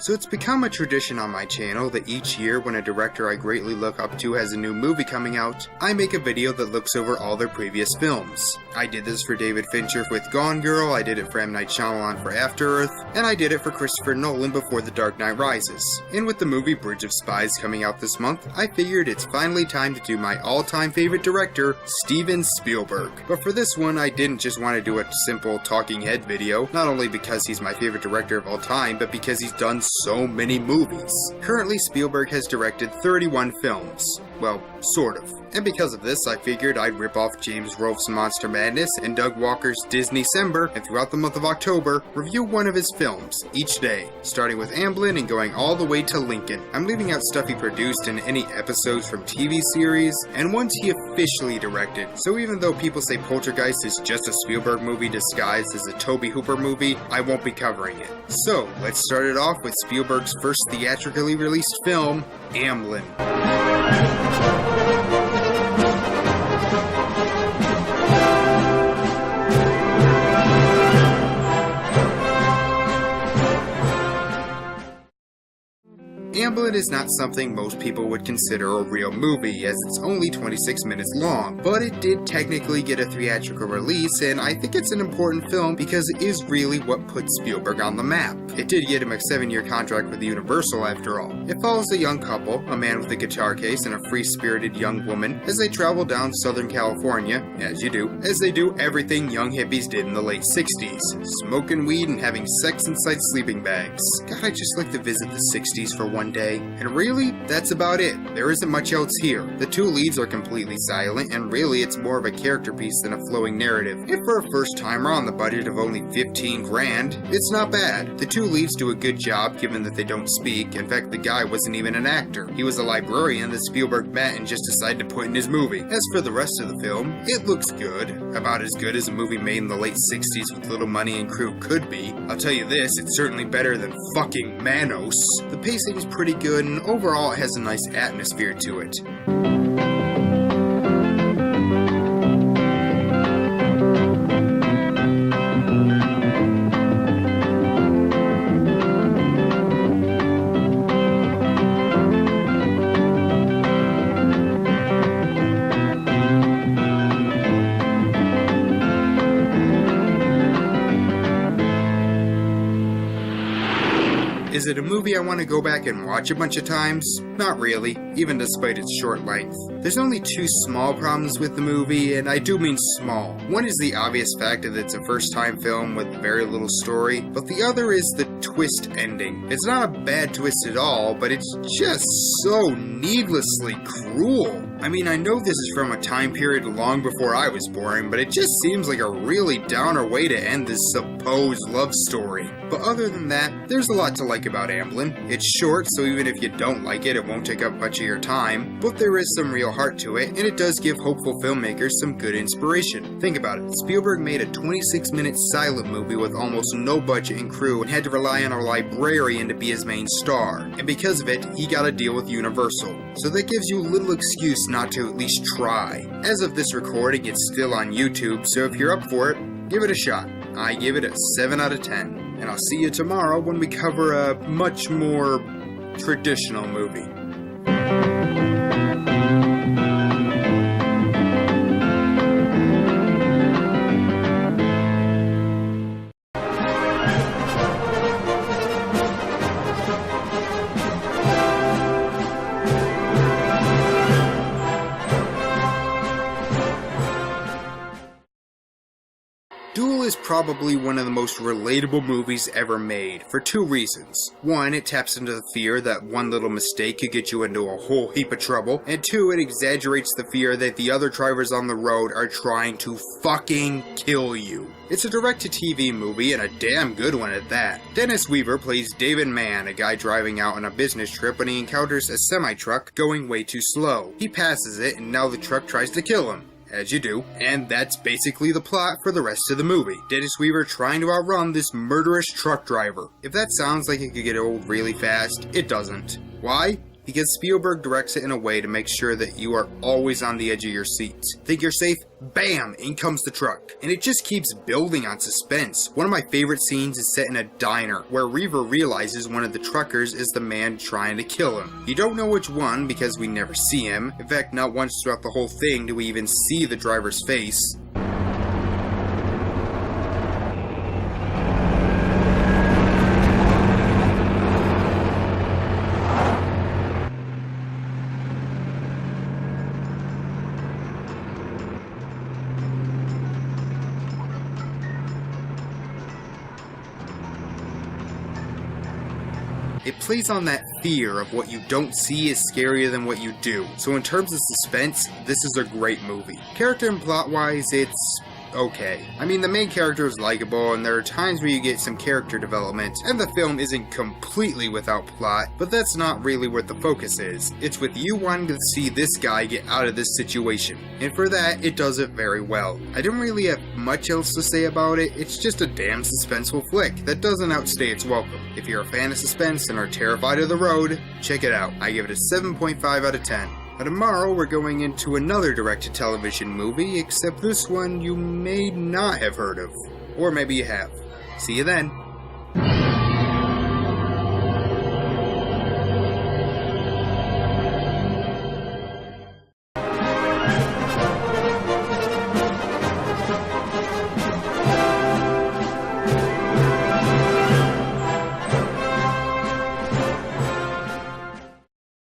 So it's become a tradition on my channel that each year when a director I greatly look up to has a new movie coming out, I make a video that looks over all their previous films. I did this for David Fincher with Gone Girl, I did it for M. Night Shyamalan for After Earth, and I did it for Christopher Nolan before The Dark Knight Rises. And with the movie Bridge of Spies coming out this month, I figured it's finally time to do my all-time favorite director, Steven Spielberg. But for this one, I didn't just want to do a simple talking head video, not only because he's my favorite director of all time, but because he's done so many movies. Currently, Spielberg has directed 31 films. Well, sort of. And because of this, I figured I'd rip off James Rolfe's Monster Madness and Doug Walker's Disney-cember, and throughout the month of October, review one of his films, each day, starting with Amblin and going all the way to Lincoln. I'm leaving out stuff he produced and any episodes from TV series, and ones he officially directed. So even though people say Poltergeist is just a Spielberg movie disguised as a Tobe Hooper movie, I won't be covering it. So, let's start it off with Spielberg's first theatrically released film, Amblin. Amblin is not something most people would consider a real movie, as it's only 26 minutes long, but it did technically get a theatrical release, and I think it's an important film because it is really what put Spielberg on the map. It did get him a 7-year contract with Universal after all. It follows a young couple, a man with a guitar case and a free-spirited young woman, as they travel down Southern California, as they do everything young hippies did in the late 60s, smoking weed and having sex inside sleeping bags. God, I'd just like to visit the 60s for one day. And really, that's about it. There isn't much else here. The two leads are completely silent, and really it's more of a character piece than a flowing narrative. And for a first-timer on the budget of only 15 grand, it's not bad. The two leads do a good job given that they don't speak. In fact, the guy wasn't even an actor. He was a librarian that Spielberg met and just decided to put in his movie. As for the rest of the film, it looks good. About as good as a movie made in the late 60s with little money and crew could be. I'll tell you this, it's certainly better than fucking Manos. The pacing is pretty good, and overall it has a nice atmosphere to it. Is it a movie I want to go back and watch a bunch of times? Not really, even despite its short length. There's only two small problems with the movie, and I do mean small. One is the obvious fact that it's a first-time film with very little story, but the other is the twist ending. It's not a bad twist at all, but it's just so needlessly cruel. I mean, I know this is from a time period long before I was born, but it just seems like a really downer way to end this supposed love story. But other than that, there's a lot to like about Amblin. It's short, so even if you don't like it, it won't take up much of your time, but there is some real heart to it, and it does give hopeful filmmakers some good inspiration. Think about it, Spielberg made a 26-minute silent movie with almost no budget and crew and had to rely on a librarian to be his main star, and because of it, he got a deal with Universal. So that gives you little excuse not to at least try. As of this recording, it's still on YouTube, so if you're up for it, give it a shot. I give it a 7 out of 10. And I'll see you tomorrow when we cover a much more traditional movie. Duel is probably one of the most relatable movies ever made, for two reasons. One, it taps into the fear that one little mistake could get you into a whole heap of trouble, and two, it exaggerates the fear that the other drivers on the road are trying to fucking kill you. It's a direct-to-TV movie, and a damn good one at that. Dennis Weaver plays David Mann, a guy driving out on a business trip when he encounters a semi-truck going way too slow. He passes it, and now the truck tries to kill him. As you do, and that's basically the plot for the rest of the movie. Dennis Weaver trying to outrun this murderous truck driver. If that sounds like it could get old really fast, it doesn't. Why? because Spielberg directs it in a way to make sure that you are always on the edge of your seat. Think you're safe? Bam! In comes the truck. And it just keeps building on suspense. One of my favorite scenes is set in a diner, where Reaver realizes one of the truckers is the man trying to kill him. You don't know which one because we never see him. In fact, not once throughout the whole thing do we even see the driver's face. It plays on that fear of what you don't see is scarier than what you do. So in terms of suspense, this is a great movie. Character and plot-wise, it's okay. I mean, the main character is likable, and there are times where you get some character development, and the film isn't completely without plot, but that's not really where the focus is. It's with you wanting to see this guy get out of this situation, and for that, it does it very well. I don't really have much else to say about it, it's just a damn suspenseful flick that doesn't outstay its welcome. If you're a fan of suspense and are terrified of the road, check it out. I give it a 7.5 out of 10. Now tomorrow we're going into another direct-to-television movie, except this one you may not have heard of. Or maybe you have. See you then.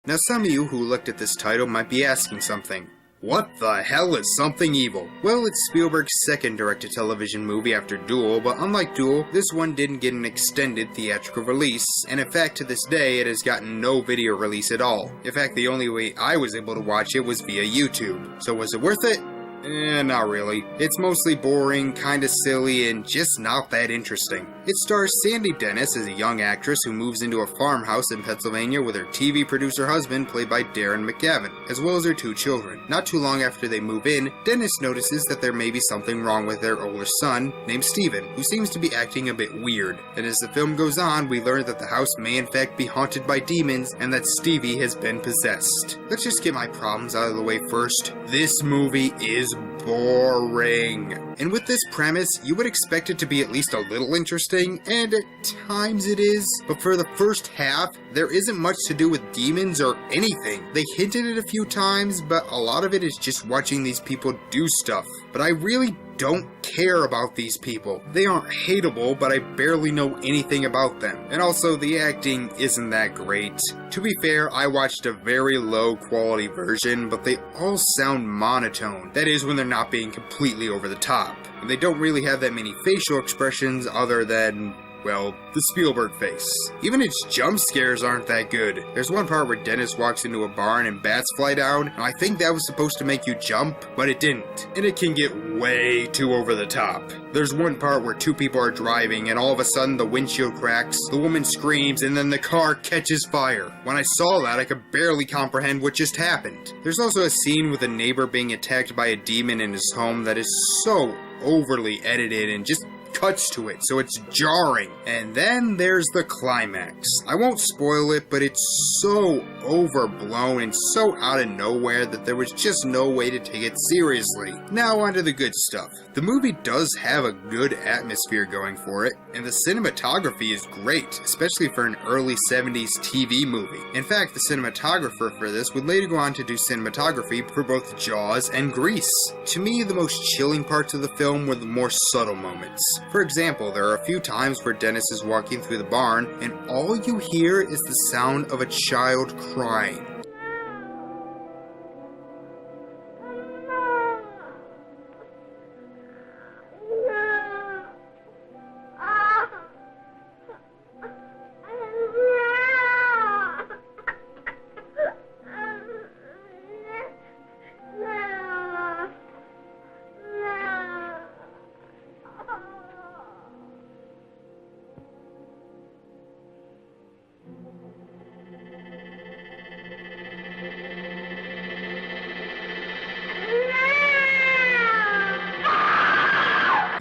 Now some of you who looked at this title might be asking something. What the hell is Something Evil? Well, it's Spielberg's second direct-to-television movie after Duel, but unlike Duel, this one didn't get an extended theatrical release, and in fact to this day it has gotten no video release at all. In fact, the only way I was able to watch it was via YouTube. So was it worth it? Not really. It's mostly boring, kinda silly, and just not that interesting. It stars Sandy Dennis as a young actress who moves into a farmhouse in Pennsylvania with her TV producer husband, played by Darren McGavin, as well as her 2 children. Not too long after they move in, Dennis notices that there may be something wrong with their older son, named Steven, who seems to be acting a bit weird. And as the film goes on, we learn that the house may in fact be haunted by demons, and that Stevie has been possessed. Let's just get my problems out of the way first. This movie is boring. And with this premise, you would expect it to be at least a little interesting, and at times it is, but for the first half, there isn't much to do with demons or anything. They hinted it a few times, but a lot of it is just watching these people do stuff. But I really don't care about these people. They aren't hateable, but I barely know anything about them. And also, the acting isn't that great. To be fair, I watched a very low quality version, but they all sound monotone. That is, when they're not being completely over the top. And they don't really have that many facial expressions other than, well, the Spielberg face. Even its jump scares aren't that good. There's one part where Dennis walks into a barn and bats fly down, and I think that was supposed to make you jump, but it didn't. And it can get way too over the top. There's one part where 2 people are driving, and all of a sudden the windshield cracks, the woman screams, and then the car catches fire. When I saw that, I could barely comprehend what just happened. There's also a scene with a neighbor being attacked by a demon in his home that is so overly edited and just cuts to it, so it's jarring. And then there's the climax. I won't spoil it, but it's so overblown and so out of nowhere that there was just no way to take it seriously. Now onto the good stuff. The movie does have a good atmosphere going for it, and the cinematography is great, especially for an early 70s TV movie. In fact, the cinematographer for this would later go on to do cinematography for both Jaws and Grease. To me, the most chilling parts of the film were the more subtle moments. For example, there are a few times where Dennis is walking through the barn, and all you hear is the sound of a child crying.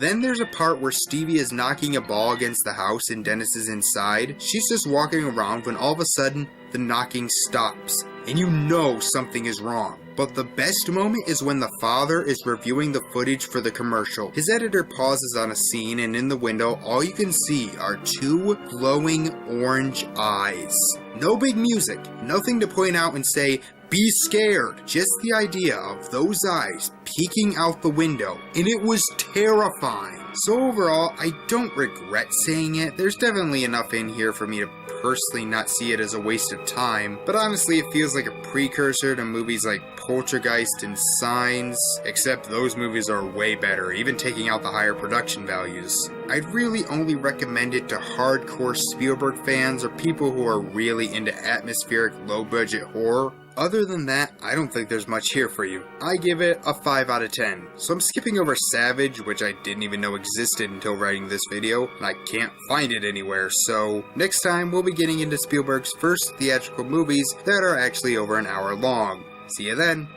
Then there's a part where Stevie is knocking a ball against the house and Dennis is inside. She's just walking around when all of a sudden, the knocking stops, and you know something is wrong. But the best moment is when the father is reviewing the footage for the commercial. His editor pauses on a scene, and in the window, all you can see are two glowing orange eyes. No big music, nothing to point out and say, be scared. Just the idea of those eyes peeking out the window, and it was terrifying. So overall, I don't regret saying it. There's definitely enough in here for me to personally not see it as a waste of time, but honestly it feels like a precursor to movies like Poltergeist and Signs, except those movies are way better, even taking out the higher production values. I'd really only recommend it to hardcore Spielberg fans or people who are really into atmospheric low-budget horror. Other than that, I don't think there's much here for you. I give it a 5 out of 10. So I'm skipping over Savage, which I didn't even know existed until writing this video, and I can't find it anywhere, so next time we'll be getting into Spielberg's first theatrical movies that are actually over an hour long. See you then!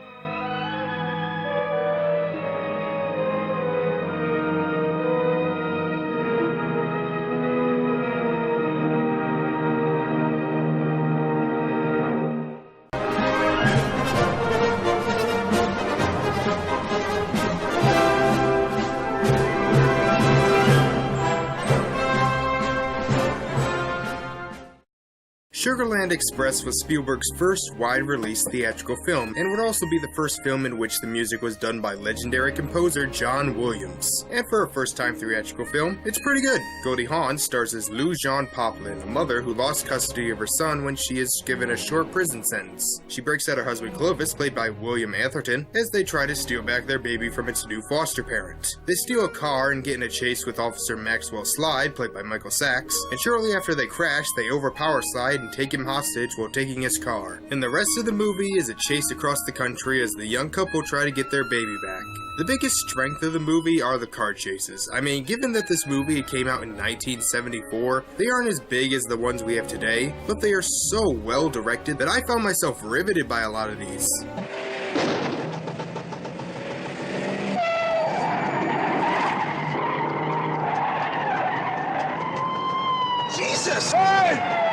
Sugarland Express was Spielberg's first wide-release theatrical film, and would also be the first film in which the music was done by legendary composer John Williams. And for a first-time theatrical film, it's pretty good. Goldie Hawn stars as Lou Jean Poplin, a mother who lost custody of her son when she is given a short prison sentence. She breaks at her husband Clovis, played by William Atherton, as they try to steal back their baby from its new foster parent. They steal a car and get in a chase with Officer Maxwell Slide, played by Michael Sachs, and shortly after they crash, they overpower Slide and take him hostage while taking his car. And the rest of the movie is a chase across the country as the young couple try to get their baby back. The biggest strength of the movie are the car chases. I mean, given that this movie came out in 1974, they aren't as big as the ones we have today, but they are so well directed that I found myself riveted by a lot of these. Jesus! Hey!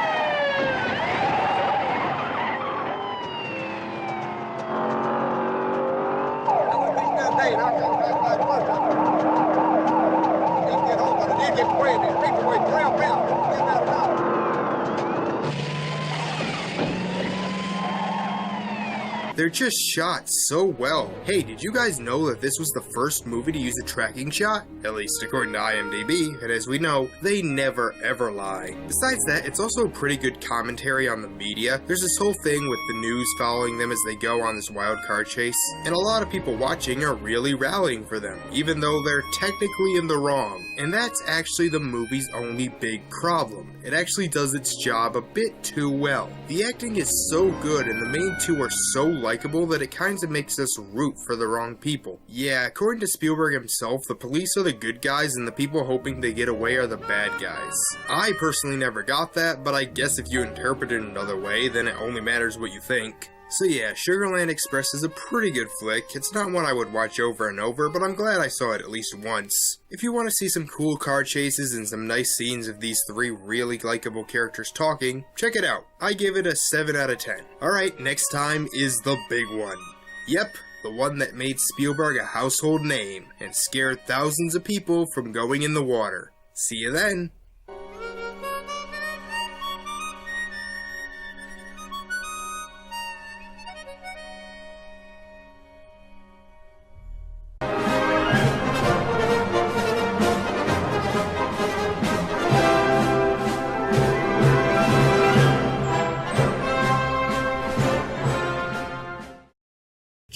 They're just shot so well. Hey, did you guys know that this was the first movie to use a tracking shot? At least according to IMDb, and as we know, they never ever lie. Besides that, it's also a pretty good commentary on the media. There's this whole thing with the news following them as they go on this wild car chase, and a lot of people watching are really rallying for them, even though they're technically in the wrong. And that's actually the movie's only big problem. It actually does its job a bit too well. The acting is so good and the main two are so likable that it kinda makes us root for the wrong people. Yeah, according to Spielberg himself, the police are the good guys and the people hoping they get away are the bad guys. I personally never got that, but I guess if you interpret it another way, then it only matters what you think. So yeah, Sugarland Express is a pretty good flick. It's not one I would watch over and over, but I'm glad I saw it at least once. If you want to see some cool car chases and some nice scenes of these three really likable characters talking, check it out. I give it a 7 out of 10. Alright, next time is the big one. Yep, the one that made Spielberg a household name and scared thousands of people from going in the water. See you then!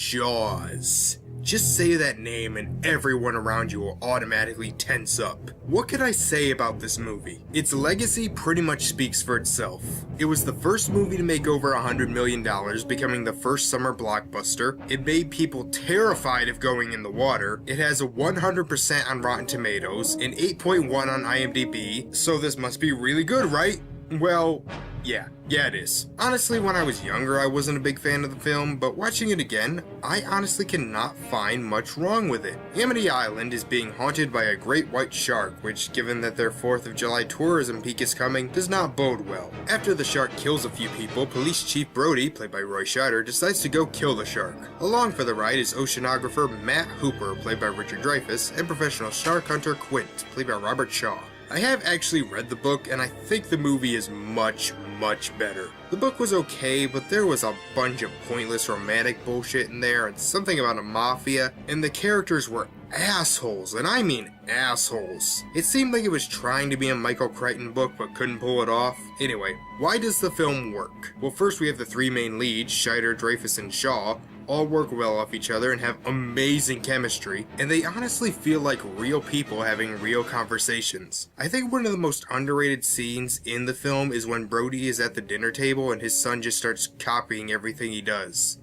Jaws. Just say that name and everyone around you will automatically tense up. What could I say about this movie? Its legacy pretty much speaks for itself. It was the first movie to make over $100 million, becoming the first summer blockbuster. It made people terrified of going in the water. It has a 100% on Rotten Tomatoes, an 8.1 on IMDb, so this must be really good, right? Well, Yeah, it is. Honestly, when I was younger, I wasn't a big fan of the film, but watching it again, I honestly cannot find much wrong with it. Amity Island is being haunted by a great white shark, which, given that their 4th of July tourism peak is coming, does not bode well. After the shark kills a few people, Police Chief Brody, played by Roy Scheider, decides to go kill the shark. Along for the ride is oceanographer Matt Hooper, played by Richard Dreyfuss, and professional shark hunter Quint, played by Robert Shaw. I have actually read the book, and I think the movie is much better. The book was okay, but there was a bunch of pointless romantic bullshit in there, and something about a mafia, and the characters were assholes, and I mean assholes. It seemed like it was trying to be a Michael Crichton book, but couldn't pull it off. Anyway, why does the film work? Well, first we have the 3 main leads, Scheider, Dreyfuss, and Shaw, all work well off each other and have amazing chemistry, and they honestly feel like real people having real conversations. I think one of the most underrated scenes in the film is when Brody is at the dinner table and his son just starts copying everything he does.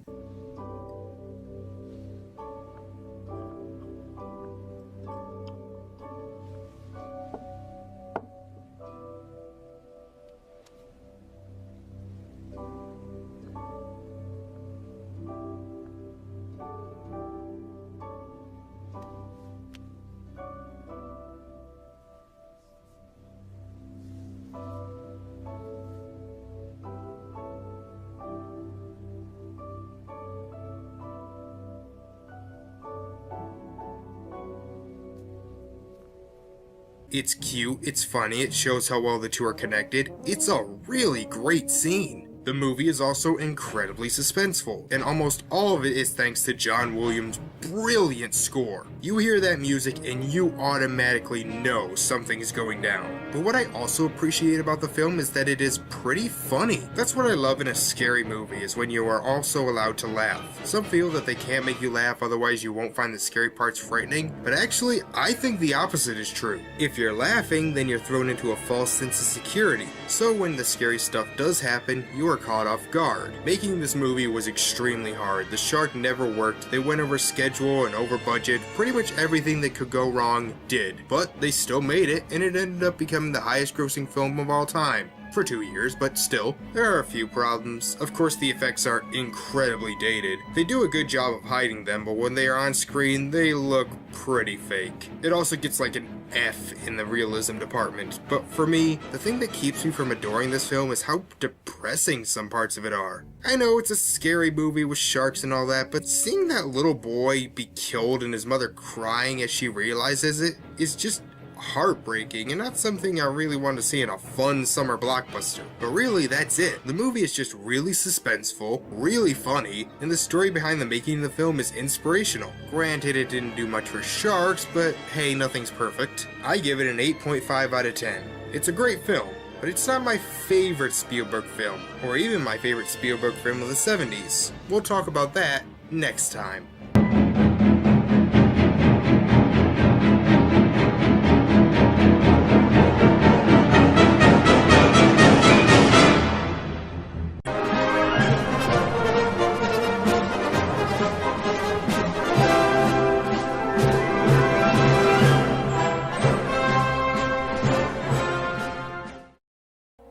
It's cute, it's funny, it shows how well the two are connected. It's a really great scene. The movie is also incredibly suspenseful, and almost all of it is thanks to John Williams' brilliant score. You hear that music and you automatically know something is going down. But what I also appreciate about the film is that it is pretty funny. That's what I love in a scary movie, is when you are also allowed to laugh. Some feel that they can't make you laugh, otherwise you won't find the scary parts frightening, but actually I think the opposite is true. If you're laughing, then you're thrown into a false sense of security. So when the scary stuff does happen, you are caught off guard. Making this movie was extremely hard. The shark never worked, they went over schedule and over budget, pretty much everything that could go wrong did. But they still made it, and it ended up becoming the highest grossing film of all time. For 2 years, but still, there are a few problems. Of course, the effects are incredibly dated. They do a good job of hiding them, but when they are on screen, they look pretty fake. It also gets like an F in the realism department, but for me, the thing that keeps me from adoring this film is how depressing some parts of it are. I know it's a scary movie with sharks and all that, but seeing that little boy be killed and his mother crying as she realizes it is just heartbreaking, and not something I really want to see in a fun summer blockbuster. But really, that's it. The movie is just really suspenseful, really funny, and the story behind the making of the film is inspirational. Granted, it didn't do much for sharks, but hey, nothing's perfect. I give it an 8.5 out of 10. It's a great film, but it's not my favorite Spielberg film, or even my favorite Spielberg film of the 70s. We'll talk about that next time.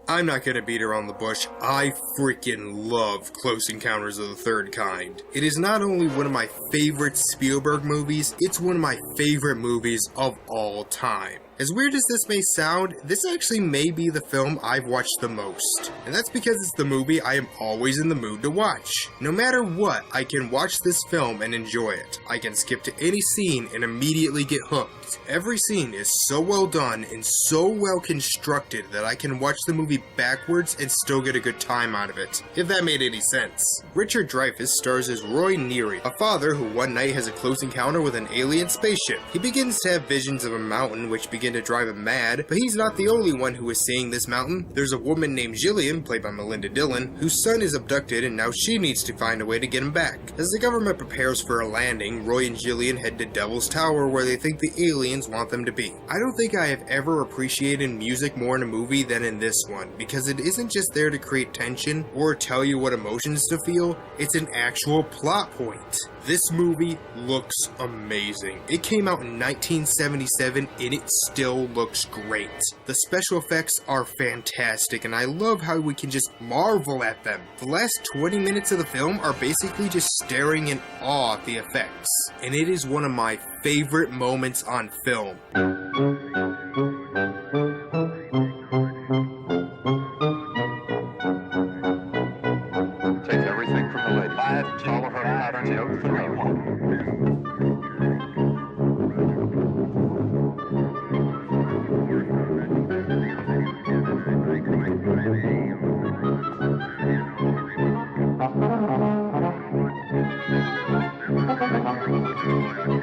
I'm not gonna beat around the bush, I freaking love Close Encounters of the Third Kind. It is not only one of my favorite Spielberg movies, it's one of my favorite movies of all time. As weird as this may sound, this actually may be the film I've watched the most. And that's because it's the movie I am always in the mood to watch. No matter what, I can watch this film and enjoy it. I can skip to any scene and immediately get hooked. Every scene is so well done and so well constructed that I can watch the movie backwards and still get a good time out of it, if that made any sense. Richard Dreyfuss stars as Roy Neary, a father who one night has a close encounter with an alien spaceship. He begins to have visions of a mountain which begin to drive him mad, but he's not the only one who is seeing this mountain. There's a woman named Jillian, played by Melinda Dillon, whose son is abducted and now she needs to find a way to get him back. As the government prepares for a landing, Roy and Jillian head to Devil's Tower where they think the aliens want them to be. I don't think I have ever appreciated music more in a movie than in this one, because it isn't just there to create tension or tell you what emotions to feel, it's an actual plot point. This movie looks amazing. It came out in 1977 and it still looks great. The special effects are fantastic, and I love how we can just marvel at them. The last 20 minutes of the film are basically just staring in awe at the effects, and it is one of my favorite moments on film. Take everything from the lady. 5, 2, all of her patterns, 0, 3, 1.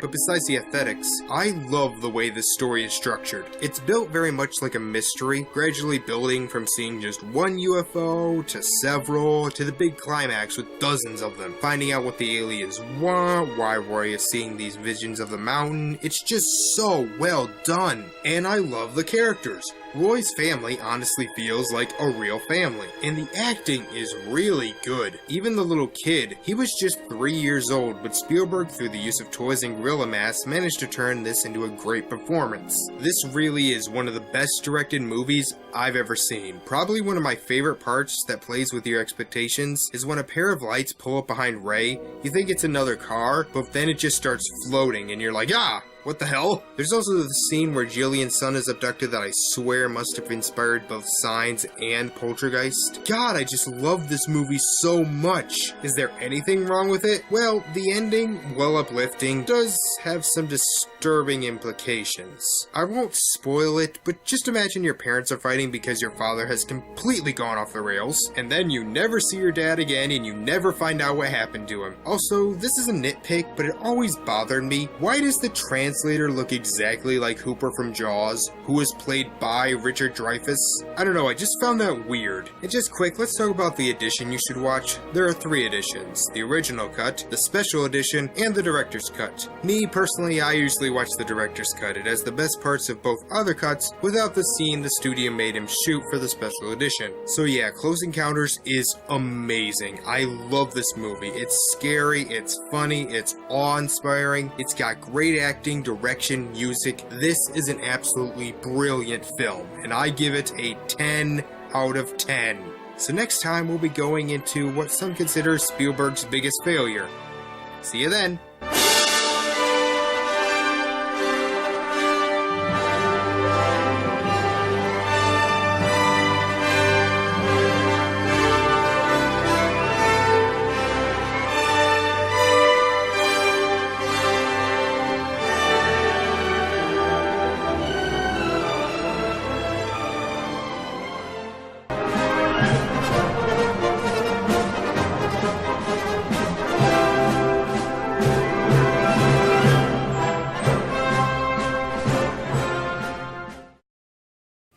But besides the aesthetics, I love the way this story is structured. It's built very much like a mystery, gradually building from seeing just one UFO to several to the big climax with dozens of them. Finding out what the aliens want, why Roy is seeing these visions of the mountain. It's just so well done. And I love the characters. Roy's family honestly feels like a real family, and the acting is really good. Even the little kid, he was just 3 years old, but Spielberg, through the use of toys and gorilla masks, managed to turn this into a great performance. This really is one of the best directed movies I've ever seen. Probably one of my favorite parts that plays with your expectations is when a pair of lights pull up behind Ray. You think it's another car, but then it just starts floating, and you're like, ah! What the hell? There's also the scene where Jillian's son is abducted that I swear must have inspired both Signs and Poltergeist. God, I just love this movie so much. Is there anything wrong with it? Well, the ending, while uplifting, does have some disturbing implications. I won't spoil it, but just imagine your parents are fighting because your father has completely gone off the rails, and then you never see your dad again and you never find out what happened to him. Also, this is a nitpick, but it always bothered me. Why does the translator look exactly like Hooper from Jaws, who was played by Richard Dreyfuss? I don't know, I just found that weird. And just quick, let's talk about the edition you should watch. There are 3 editions: the original cut, the special edition, and the director's cut. Me, personally, I usually watch the director's cut. It has the best parts of both other cuts without the scene the studio made him shoot for the special edition. So yeah, Close Encounters is amazing. I love this movie. It's scary, it's funny, it's awe-inspiring, it's got great acting, direction, music. This is an absolutely brilliant film, and I give it a 10 out of 10. So next time we'll be going into what some consider Spielberg's biggest failure. See you then.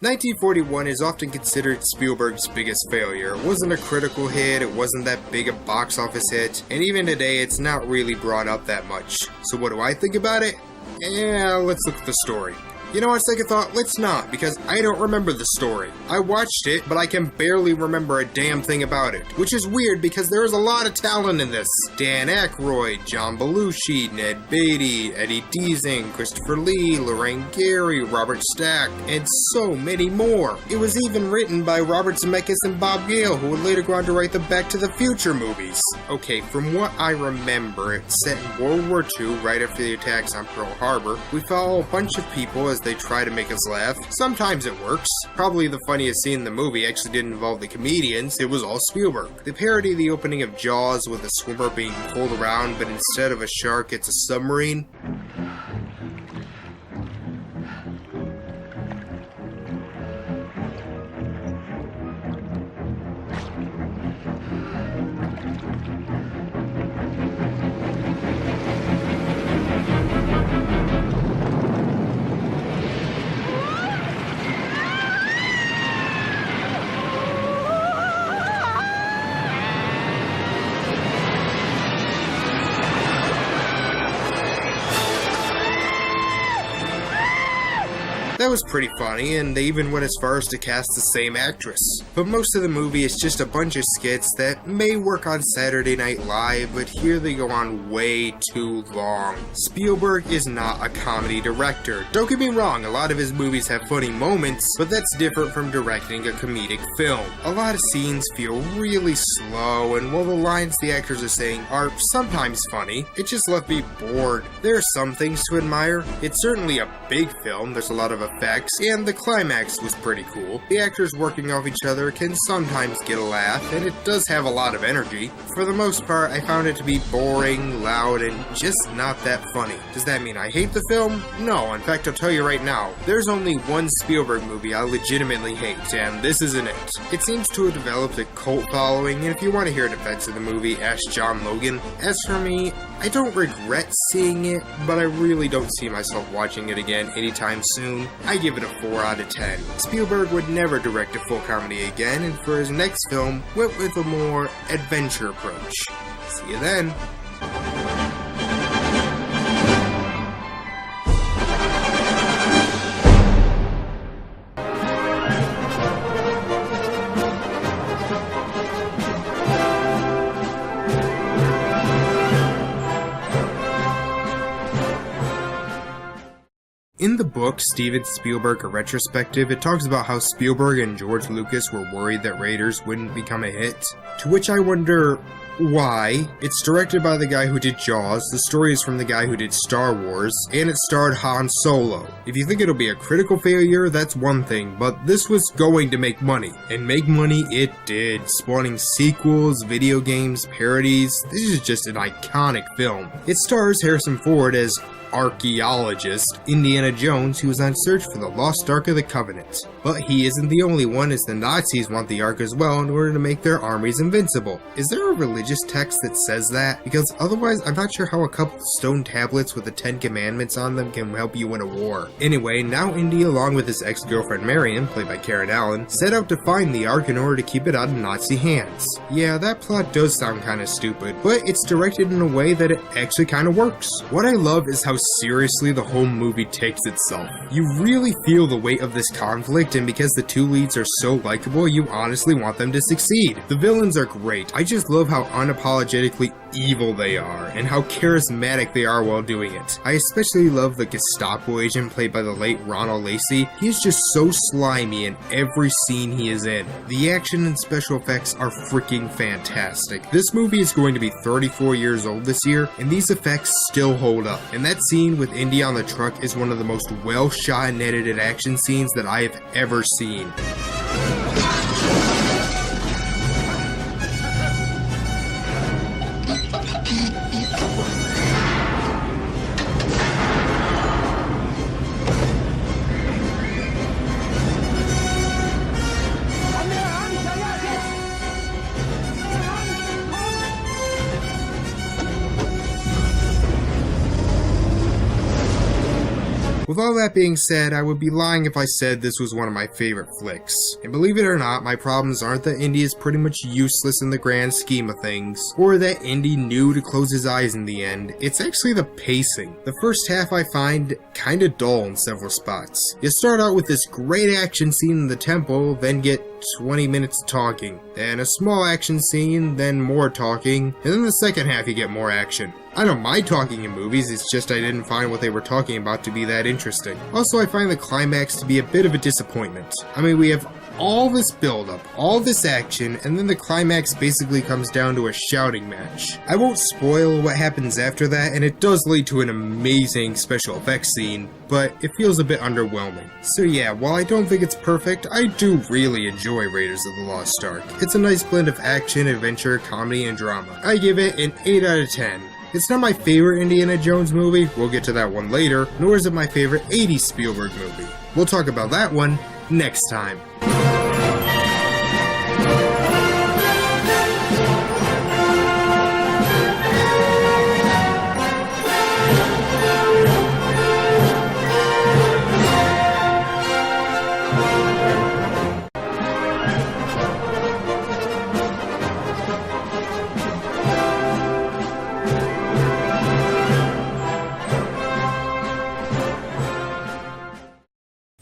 1941 is often considered Spielberg's biggest failure. It wasn't a critical hit, it wasn't that big a box office hit, and even today it's not really brought up that much. So what do I think about it? Let's look at the story. You know, on second thought, let's not, because I don't remember the story. I watched it, but I can barely remember a damn thing about it, which is weird because there is a lot of talent in this. Dan Aykroyd, John Belushi, Ned Beatty, Eddie Deasing, Christopher Lee, Lorraine Gary, Robert Stack, and so many more. It was even written by Robert Zemeckis and Bob Gale, who would later go on to write the Back to the Future movies. Okay, from what I remember, it's set in World War II, right after the attacks on Pearl Harbor. We follow a bunch of people as they try to make us laugh. Sometimes it works. Probably the funniest scene in the movie actually didn't involve the comedians, it was all Spielberg. They parody the opening of Jaws with a swimmer being pulled around, but instead of a shark, it's a submarine. That was pretty funny, and they even went as far as to cast the same actress. But most of the movie is just a bunch of skits that may work on Saturday Night Live, but here they go on way too long. Spielberg is not a comedy director. Don't get me wrong, a lot of his movies have funny moments, but that's different from directing a comedic film. A lot of scenes feel really slow, and while the lines the actors are saying are sometimes funny, it just left me bored. There are some things to admire. It's certainly a big film, there's a lot of effects, and the climax was pretty cool. The actors working off each other can sometimes get a laugh, and it does have a lot of energy. For the most part, I found it to be boring, loud, and just not that funny. Does that mean I hate the film? No, in fact I'll tell you right now, there's only one Spielberg movie I legitimately hate, and this isn't it. It seems to have developed a cult following, and if you want to hear a defense of the movie, ask John Logan. As for me, I don't regret seeing it, but I really don't see myself watching it again anytime soon. I give it a 4 out of 10. Spielberg would never direct a full comedy again, and for his next film, went with a more adventure approach. See you then. In the book, Steven Spielberg, A Retrospective, it talks about how Spielberg and George Lucas were worried that Raiders wouldn't become a hit. To which I wonder, why? It's directed by the guy who did Jaws, the story is from the guy who did Star Wars, and it starred Han Solo. If you think it'll be a critical failure, that's one thing, but this was going to make money. And make money it did, spawning sequels, video games, parodies. This is just an iconic film. It stars Harrison Ford as archaeologist Indiana Jones, who is on search for the Lost Ark of the Covenant. But he isn't the only one, as the Nazis want the Ark as well in order to make their armies invincible. Is there a religious text that says that? Because otherwise I'm not sure how a couple of stone tablets with the 10 Commandments on them can help you win a war. Anyway, now Indy, along with his ex-girlfriend Marion, played by Karen Allen, set out to find the Ark in order to keep it out of Nazi hands. Yeah, that plot does sound kinda stupid, but it's directed in a way that it actually kinda works. What I love is how seriously the whole movie takes itself. You really feel the weight of this conflict, and because the two leads are so likable, you honestly want them to succeed. The villains are great. I just love how unapologetically evil they are, and how charismatic they are while doing it. I especially love the Gestapo agent played by the late Ronald Lacey. He is just so slimy in every scene he is in. The action and special effects are freaking fantastic. This movie is going to be 34 years old this year, and these effects still hold up. And that scene with Indy on the truck is one of the most well shot and edited action scenes that I have ever seen. With all that being said, I would be lying if I said this was one of my favorite flicks. And believe it or not, my problems aren't that Indy is pretty much useless in the grand scheme of things, or that Indy knew to close his eyes in the end. It's actually the pacing. The first half I find kinda dull in several spots. You start out with this great action scene in the temple, then get 20 minutes of talking, then a small action scene, then more talking, and then the second half you get more action. I don't mind talking in movies, it's just I didn't find what they were talking about to be that interesting. Also, I find the climax to be a bit of a disappointment. I mean, we have all this build-up, all this action, and then the climax basically comes down to a shouting match. I won't spoil what happens after that, and it does lead to an amazing special effects scene, but it feels a bit underwhelming. So yeah, while I don't think it's perfect, I do really enjoy Raiders of the Lost Ark. It's a nice blend of action, adventure, comedy, and drama. I give it an 8 out of 10. It's not my favorite Indiana Jones movie, we'll get to that one later, nor is it my favorite 80s Spielberg movie. We'll talk about that one next time.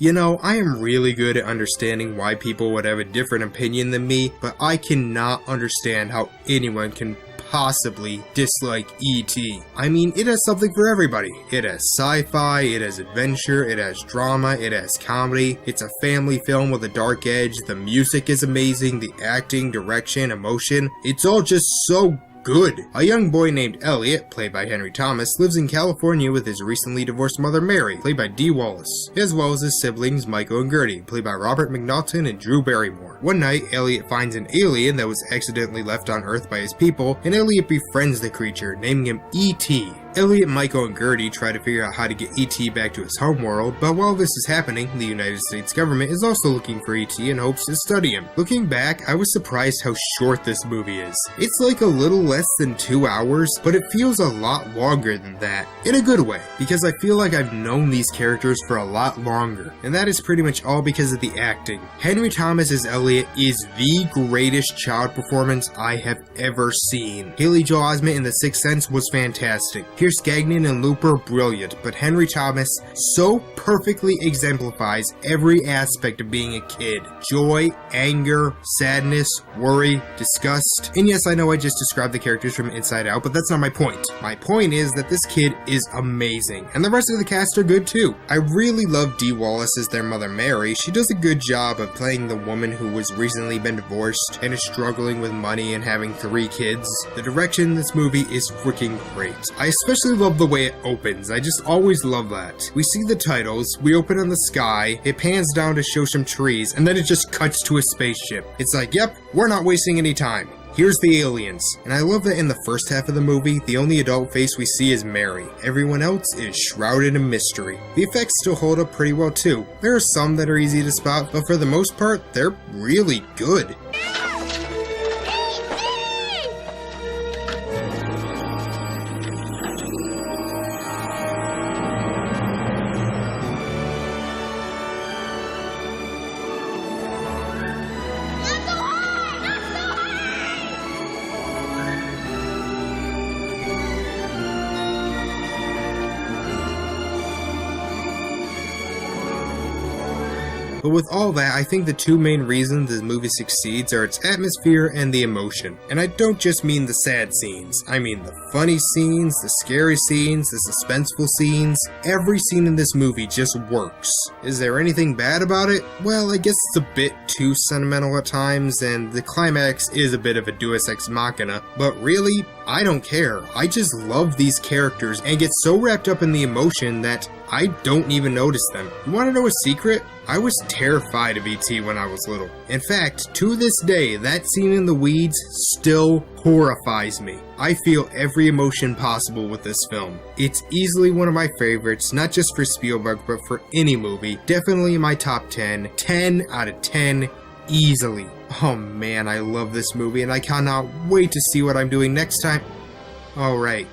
You know, I am really good at understanding why people would have a different opinion than me, but I cannot understand how anyone can possibly dislike E.T. I mean, it has something for everybody. It has sci-fi, it has adventure, it has drama, it has comedy. It's a family film with a dark edge. The music is amazing, the acting, direction, emotion. It's all just so good. A young boy named Elliot, played by Henry Thomas, lives in California with his recently divorced mother Mary, played by Dee Wallace, as well as his siblings Michael and Gertie, played by Robert McNaughton and Drew Barrymore. One night, Elliot finds an alien that was accidentally left on Earth by his people, and Elliot befriends the creature, naming him E.T. Elliot, Michael, and Gertie try to figure out how to get E.T. back to his homeworld, but while this is happening, the United States government is also looking for E.T. in hopes to study him. Looking back, I was surprised how short this movie is. It's like a little less than 2 hours, but it feels a lot longer than that, in a good way, because I feel like I've known these characters for a lot longer, and that is pretty much all because of the acting. Henry Thomas as Elliot is the greatest child performance I have ever seen. Haley Joel Osment in The Sixth Sense was fantastic. Pierce Gagnon and Looper, brilliant, but Henry Thomas so perfectly exemplifies every aspect of being a kid. Joy, anger, sadness, worry, disgust. And yes, I know I just described the characters from Inside Out, but that's not my point. My point is that this kid is amazing, and the rest of the cast are good too. I really love Dee Wallace as their mother Mary. She does a good job of playing the woman who was recently been divorced and is struggling with money and having 3 kids. The direction in this movie is freaking great. I especially love the way it opens. I just always love that. We see the titles, we open in the sky, it pans down to show some trees, and then it just cuts to a spaceship. It's like, yep, we're not wasting any time. Here's the aliens. And I love that in the first half of the movie, the only adult face we see is Mary. Everyone else is shrouded in mystery. The effects still hold up pretty well too. There are some that are easy to spot, but for the most part, they're really good. But with all that, I think the 2 main reasons this movie succeeds are its atmosphere and the emotion. And I don't just mean the sad scenes, I mean the funny scenes, the scary scenes, the suspenseful scenes. Every scene in this movie just works. Is there anything bad about it? Well, I guess it's a bit too sentimental at times, and the climax is a bit of a deus ex machina, but really, I don't care. I just love these characters and get so wrapped up in the emotion that I don't even notice them. You want to know a secret? I was terrified of E.T. when I was little. In fact, to this day, that scene in the weeds still horrifies me. I feel every emotion possible with this film. It's easily one of my favorites, not just for Spielberg, but for any movie. Definitely in my top 10. 10 out of 10, easily. Oh man, I love this movie, and I cannot wait to see what I'm doing next time. Alright.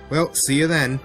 Well, see you then.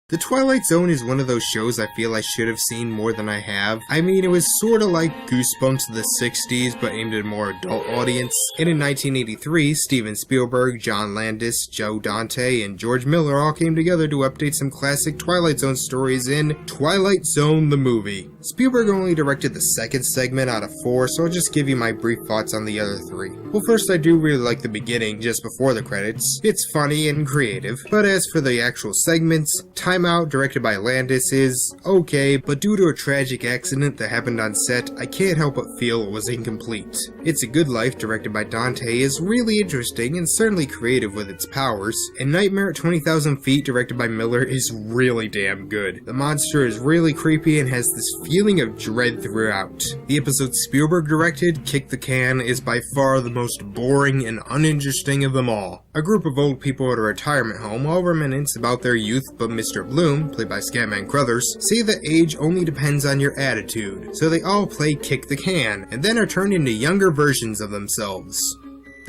The Twilight Zone is one of those shows I feel I should have seen more than I have. I mean, it was sorta like Goosebumps of the 60s, but aimed at a more adult audience. And in 1983, Steven Spielberg, John Landis, Joe Dante, and George Miller all came together to update some classic Twilight Zone stories in Twilight Zone the movie. Spielberg only directed the second segment out of 4, so I'll just give you my brief thoughts on the other 3. Well, first, I do really like the beginning, just before the credits. It's funny and creative. But as for the actual segments, Time Out, directed by Landis, is okay, but due to a tragic accident that happened on set, I can't help but feel it was incomplete. It's a Good Life, directed by Dante, is really interesting and certainly creative with its powers, and Nightmare at 20,000 Feet, directed by Miller, is really damn good. The monster is really creepy and has this feeling of dread throughout. The episode Spielberg directed, Kick the Can, is by far the most boring and uninteresting of them all. A group of old people at a retirement home all reminisce about their youth, but Mr. Bloom, played by Scatman Crothers, say that age only depends on your attitude, so they all play Kick the Can, and then are turned into younger versions of themselves.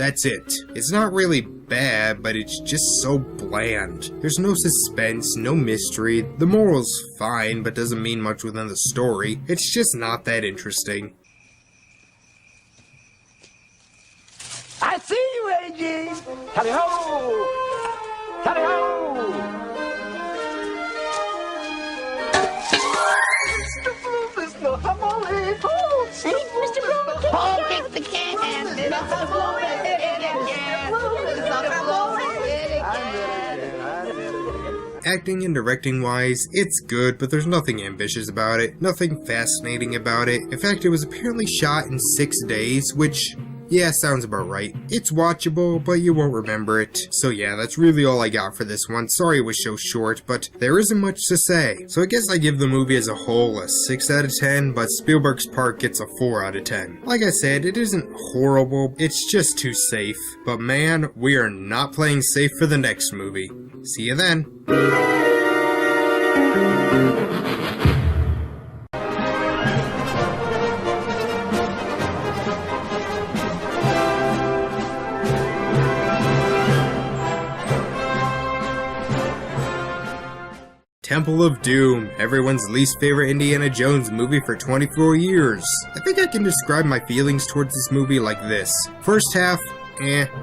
That's it. It's not really bad, but it's just so bland. There's no suspense, no mystery. The moral's fine, but doesn't mean much within the story. It's just not that interesting. I see you, A.G. Tally-ho! Tally-ho! Mr. Bloom is not a molly. Oh, see? Mr. Bloom, oh, kick the can. Mr. Bloom is Acting and directing wise, it's good, but there's nothing ambitious about it, nothing fascinating about it. In fact, it was apparently shot in 6 days, which, yeah, sounds about right. It's watchable, but you won't remember it. So yeah, that's really all I got for this one. Sorry it was so short, but there isn't much to say. So I guess I give the movie as a whole a 6 out of 10, but Spielberg's part gets a 4 out of 10. Like I said, it isn't horrible, it's just too safe. But man, we are not playing safe for the next movie. See you then. Temple of Doom, everyone's least favorite Indiana Jones movie for 24 years. I think I can describe my feelings towards this movie like this. First half,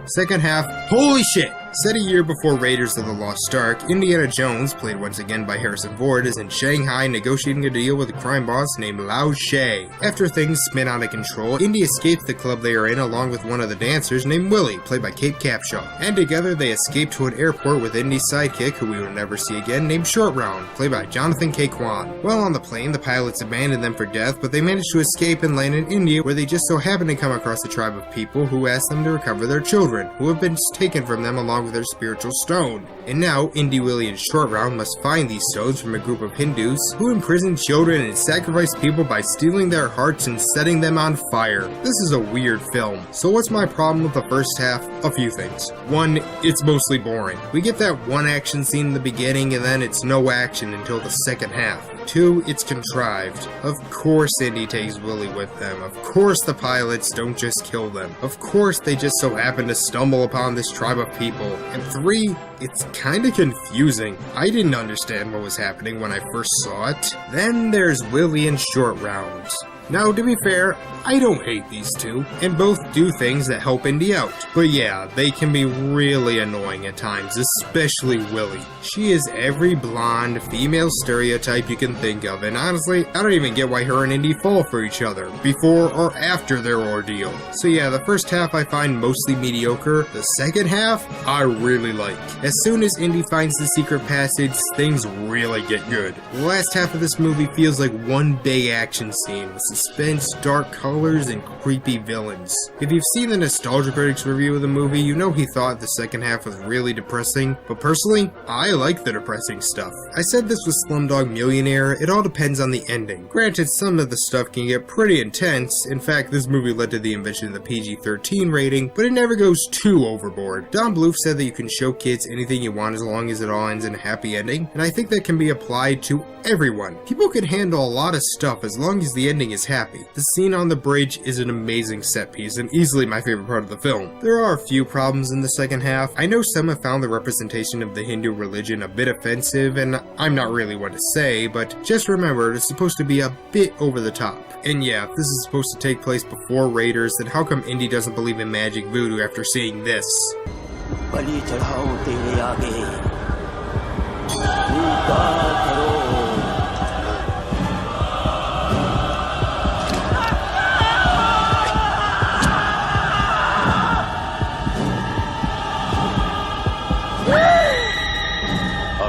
second half, holy shit! Set a year before Raiders of the Lost Ark, Indiana Jones, played once again by Harrison Ford, is in Shanghai negotiating a deal with a crime boss named Lao She. After things spin out of control, Indy escapes the club they are in along with one of the dancers named Willie, played by Kate Capshaw. And together they escape to an airport with Indy's sidekick, who we will never see again, named Short Round, played by Jonathan K. Kwan. While on the plane, the pilots abandon them for death, but they manage to escape and land in India, where they just so happen to come across a tribe of people who ask them to recover their children, who have been taken from them along with their spiritual stone. And now, Indy, Willie, and Short Round must find these stones from a group of Hindus who imprison children and sacrifice people by stealing their hearts and setting them on fire. This is a weird film. So what's my problem with the first half? A few things. One, it's mostly boring. We get that one action scene in the beginning and then it's no action until the second half. Two, it's contrived. Of course Indy takes Willie with them. Of course the pilots don't just kill them. Of course they just so happen to stumble upon this tribe of people. And three, it's kinda confusing. I didn't understand what was happening when I first saw it. Then there's Willie and Short Round. Now, to be fair, I don't hate these two, and both do things that help Indy out. But yeah, they can be really annoying at times, especially Willie. She is every blonde, female stereotype you can think of, and honestly, I don't even get why her and Indy fall for each other, before or after their ordeal. So yeah, the first half I find mostly mediocre, the second half, I really like. As soon as Indy finds the secret passage, things really get good. The last half of this movie feels like one big action scene, with suspense, dark colors, and creepy villains. If you've seen the Nostalgia Critic's review of the movie, you know he thought the second half was really depressing, but personally, I like the depressing stuff. I said this was Slumdog Millionaire, it all depends on the ending. Granted, some of the stuff can get pretty intense, in fact this movie led to the invention of the PG-13 rating, but it never goes too overboard. Don Bluth said that you can show kids anything you want as long as it all ends in a happy ending, and I think that can be applied to everyone. People can handle a lot of stuff as long as the ending is happy. The scene on the bridge is an amazing set piece and easily my favorite part of the film. There are a few problems in the second half. I know some have found the representation of the Hindu religion a bit offensive, and I'm not really one to say, but just remember it's supposed to be a bit over the top. And yeah, if this is supposed to take place before Raiders, then how come Indy doesn't believe in magic voodoo after seeing this?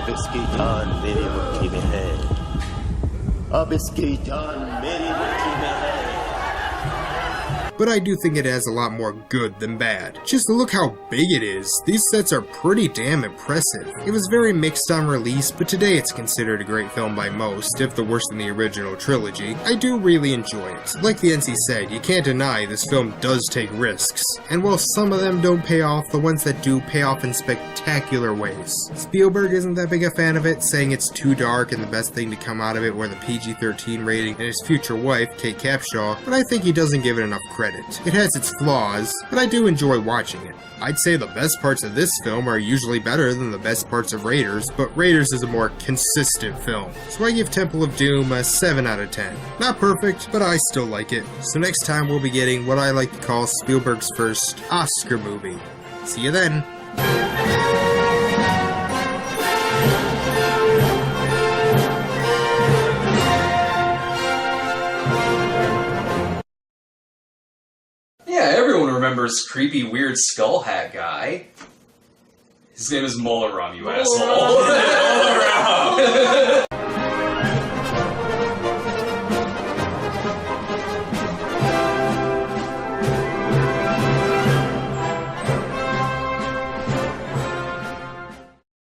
अब इसकी जान मेरी मुट्ठी में है अब इसकी जान मेरी मुट्ठी में है But I do think it has a lot more good than bad. Just look how big it is. These sets are pretty damn impressive. It was very mixed on release, but today it's considered a great film by most, if the worst in the original trilogy. I do really enjoy it. Like the NC said, you can't deny this film does take risks. And while some of them don't pay off, the ones that do pay off in spectacular ways. Spielberg isn't that big a fan of it, saying it's too dark and the best thing to come out of it were the PG-13 rating and his future wife, Kate Capshaw, but I think he doesn't give it enough credit. discredit. It has its flaws, but I do enjoy watching it. I'd say the best parts of this film are usually better than the best parts of Raiders, but Raiders is a more consistent film. So I give Temple of Doom a 7 out of 10. Not perfect, but I still like it. So next time we'll be getting what I like to call Spielberg's first Oscar movie. See you then. Yeah, everyone remembers creepy, weird skull hat guy. His name is Molaram, you asshole. Molaram!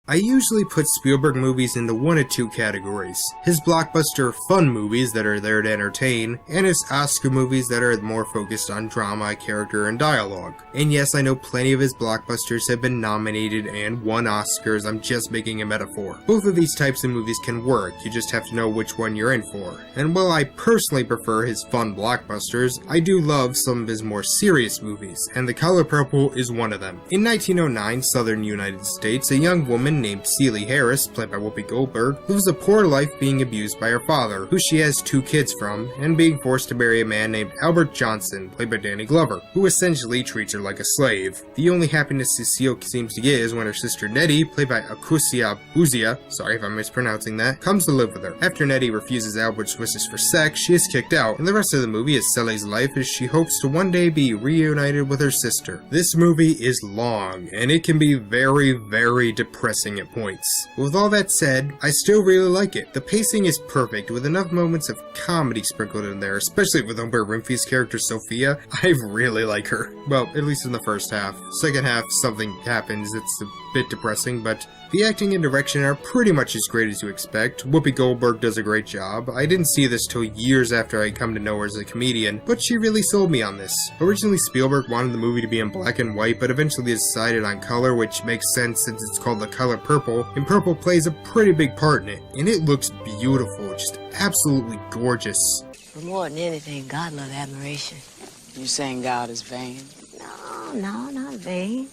I usually put Spielberg movies into one of two categories. His blockbuster fun movies that are there to entertain, and his Oscar movies that are more focused on drama, character, and dialogue. And yes, I know plenty of his blockbusters have been nominated and won Oscars, I'm just making a metaphor. Both of these types of movies can work, you just have to know which one you're in for. And while I personally prefer his fun blockbusters, I do love some of his more serious movies, and The Color Purple is one of them. In 1909, southern United States, a young woman named Celie Harris, played by Whoopi Goldberg, lives a poor life being abused by her father, who she has 2 kids from, and being forced to marry a man named Albert Johnson, played by Danny Glover, who essentially treats her like a slave. The only happiness Cecile seems to get is when her sister Nettie, played by Akusia Buzia, sorry if I'm mispronouncing that, comes to live with her. After Nettie refuses Albert's wishes for sex, she is kicked out, and the rest of the movie is Celie's life as she hopes to one day be reunited with her sister. This movie is long, and it can be very, very depressing at points. With all that said, I still really like it. The pacing is perfect, with enough moments of comedy sprinkled in there, especially with Oprah Winfrey's character Sophia. I really like her. Well, at least in the first half. Second half, something happens, it's a bit depressing, but the acting and direction are pretty much as great as you expect. Whoopi Goldberg does a great job. I didn't see this till years after I'd come to know her as a comedian, but she really sold me on this. Originally, Spielberg wanted the movie to be in black and white, but eventually decided on color, which makes sense since it's called The Color Purple, and purple plays a pretty big part in it. And it looks beautiful, just absolutely gorgeous. But more than anything, God loves admiration. You saying God is vain? No, not vain.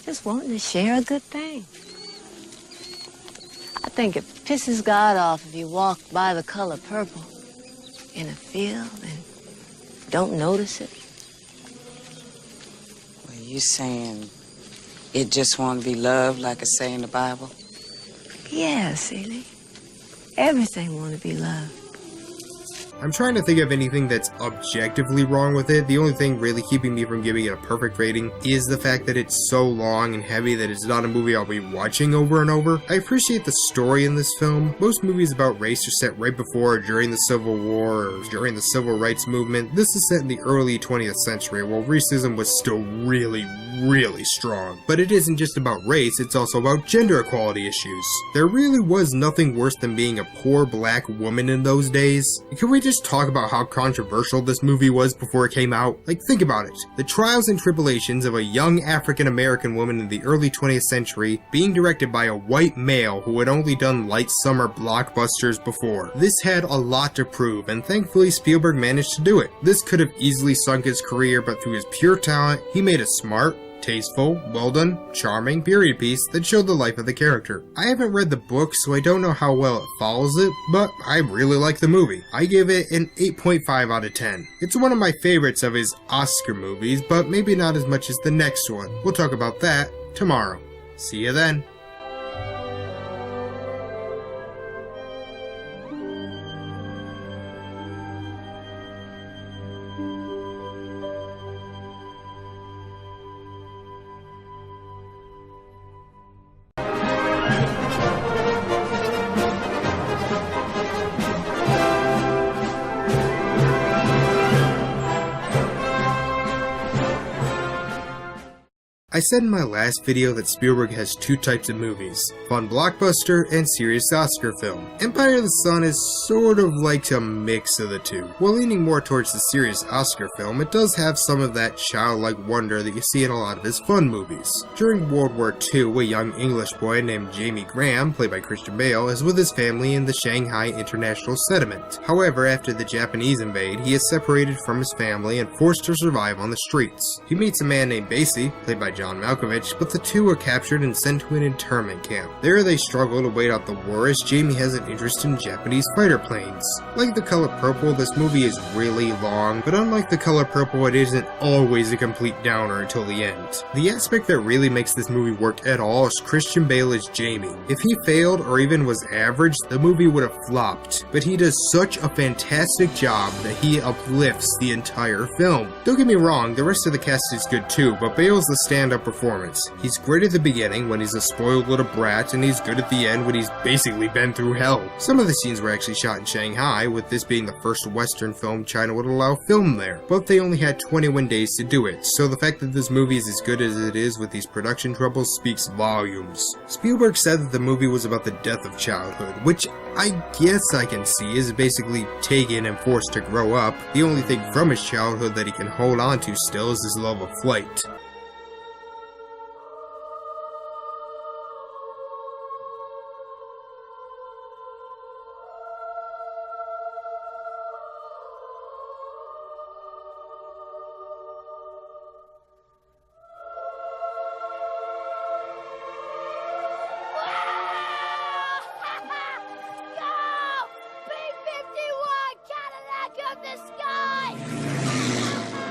Just wanting to share a good thing. I think it pisses God off if you walk by the color purple in a field and don't notice it. Well, you saying it just want to be loved like it say in the Bible? Yeah, Celie. Everything want to be loved. I'm trying to think of anything that's objectively wrong with it. The only thing really keeping me from giving it a perfect rating is the fact that it's so long and heavy that it's not a movie I'll be watching over and over. I appreciate the story in this film. Most movies about race are set right before or during the Civil War or during the Civil Rights Movement. This is set in the early 20th century while racism was still really strong. But it isn't just about race, it's also about gender equality issues. There really was nothing worse than being a poor black woman in those days. Can we just talk about how controversial this movie was before it came out? Like, think about it. The trials and tribulations of a young African-American woman in the early 20th century being directed by a white male who had only done light summer blockbusters before. This had a lot to prove, and thankfully Spielberg managed to do it. This could have easily sunk his career, but through his pure talent, he made a smart, tasteful, well-done, charming period piece that showed the life of the character. I haven't read the book, so I don't know how well it follows it, but I really like the movie. I give it an 8.5 out of 10. It's one of my favorites of his Oscar movies, but maybe not as much as the next one. We'll talk about that tomorrow. See you then. I said in my last video that Spielberg has two types of movies, fun blockbuster and serious Oscar film. Empire of the Sun is sort of like a mix of the two. While leaning more towards the serious Oscar film, it does have some of that childlike wonder that you see in a lot of his fun movies. During World War II, a young English boy named Jamie Graham, played by Christian Bale, is with his family in the Shanghai International Settlement. However, after the Japanese invade, he is separated from his family and forced to survive on the streets. He meets a man named Basie, played by John Malkovich, but the two are captured and sent to an internment camp. There they struggle to wait out the war as Jamie has an interest in Japanese fighter planes. Like The Color Purple, this movie is really long, but unlike The Color Purple, it isn't always a complete downer until the end. The aspect that really makes this movie work at all is Christian Bale as Jamie. If he failed or even was average, the movie would have flopped, but he does such a fantastic job that he uplifts the entire film. Don't get me wrong, the rest of the cast is good too, but Bale's the stand-up performance. He's great at the beginning when he's a spoiled little brat, and he's good at the end when he's basically been through hell. Some of the scenes were actually shot in Shanghai, with this being the first Western film China would allow film there, but they only had 21 days to do it, so the fact that this movie is as good as it is with these production troubles speaks volumes. Spielberg said that the movie was about the death of childhood, which I guess I can see is basically taken and forced to grow up. The only thing from his childhood that he can hold on to still is his love of flight.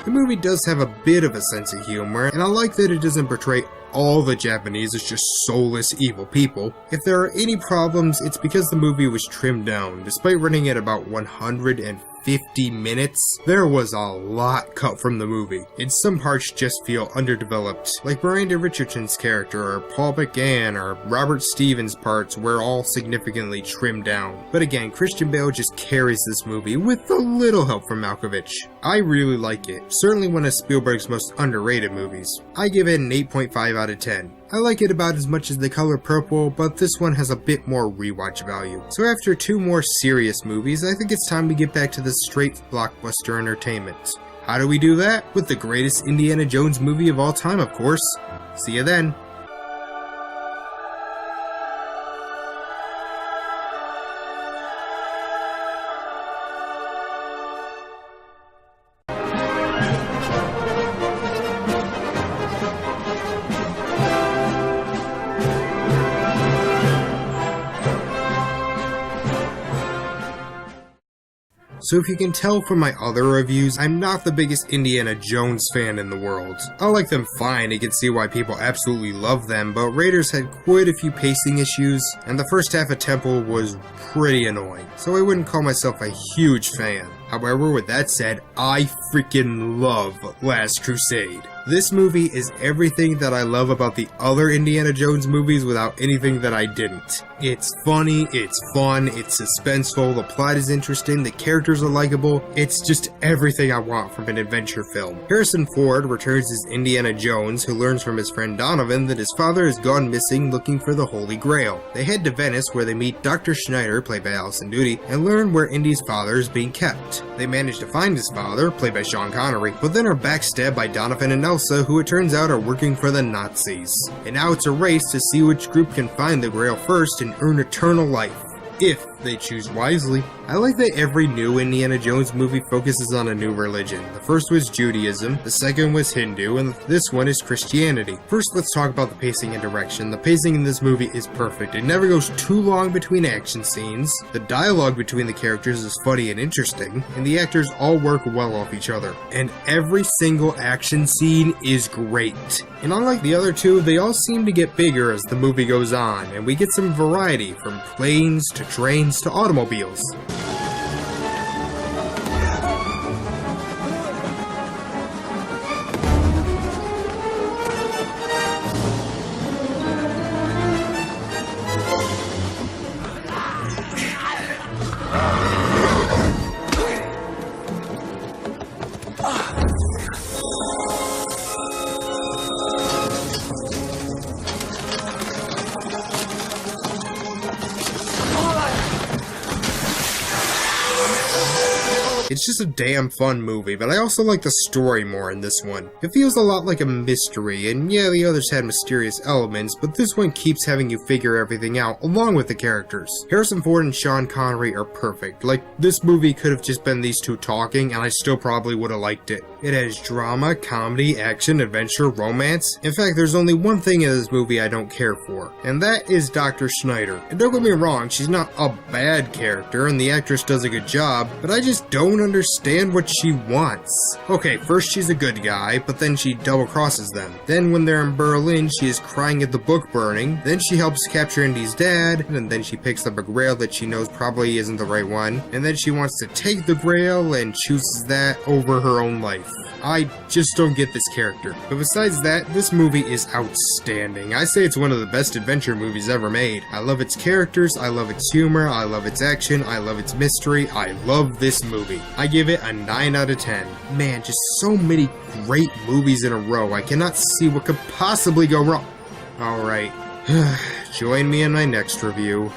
The movie does have a bit of a sense of humor, and I like that it doesn't portray all the Japanese as just soulless evil people. If there are any problems, it's because the movie was trimmed down. Despite running at about 150 minutes, there was a lot cut from the movie, and some parts just feel underdeveloped, like Miranda Richardson's character, or Paul McGann, or Robert Stevens' parts were all significantly trimmed down. But again, Christian Bale just carries this movie with a little help from Malkovich. I really like it, certainly one of Spielberg's most underrated movies. I give it an 8.5 out of 10. I like it about as much as The Color Purple, but this one has a bit more rewatch value. So after two more serious movies, I think it's time we get back to the straight blockbuster entertainment. How do we do that? With the greatest Indiana Jones movie of all time, of course. See you then. So if you can tell from my other reviews, I'm not the biggest Indiana Jones fan in the world. I like them fine, I can see why people absolutely love them, but Raiders had quite a few pacing issues, and the first half of Temple was pretty annoying, so I wouldn't call myself a huge fan. However, with that said, I freaking love Last Crusade. This movie is everything that I love about the other Indiana Jones movies without anything that I didn't. It's funny, it's fun, it's suspenseful, the plot is interesting, the characters are likable, it's just everything I want from an adventure film. Harrison Ford returns as Indiana Jones, who learns from his friend Donovan that his father has gone missing looking for the Holy Grail. They head to Venice where they meet Dr. Schneider, played by Alison Doody, and learn where Indy's father is being kept. They manage to find his father, played by Sean Connery, but then are backstabbed by Donovan and Elsa, who it turns out are working for the Nazis. And now it's a race to see which group can find the Grail first and earn eternal life, if they choose wisely. I like that every new Indiana Jones movie focuses on a new religion. The first was Judaism, the second was Hindu, and this one is Christianity. First, let's talk about the pacing and direction. The pacing in this movie is perfect. It never goes too long between action scenes, the dialogue between the characters is funny and interesting, and the actors all work well off each other. And every single action scene is great. And unlike the other two, they all seem to get bigger as the movie goes on, and we get some variety, from planes to trains to automobiles. It's just a damn fun movie, but I also like the story more in this one. It feels a lot like a mystery, and yeah, the others had mysterious elements, but this one keeps having you figure everything out along with the characters. Harrison Ford and Sean Connery are perfect. Like, this movie could have just been these two talking, and I still probably would have liked it. It has drama, comedy, action, adventure, romance. In fact, there's only one thing in this movie I don't care for, and that is Dr. Schneider. And don't get me wrong, she's not a bad character, and the actress does a good job, but I just don't understand what she wants. Okay, first she's a good guy, but then she double-crosses them. Then when they're in Berlin, she is crying at the book burning. Then she helps capture Indy's dad, and then she picks up a grail that she knows probably isn't the right one. And then she wants to take the grail and chooses that over her own life. I just don't get this character. But besides that, this movie is outstanding. I say it's one of the best adventure movies ever made. I love its characters, I love its humor, I love its action, I love its mystery, I love this movie. I give it a 9 out of 10. Man, just so many great movies in a row. I cannot see what could possibly go wrong. Alright, join me in my next review.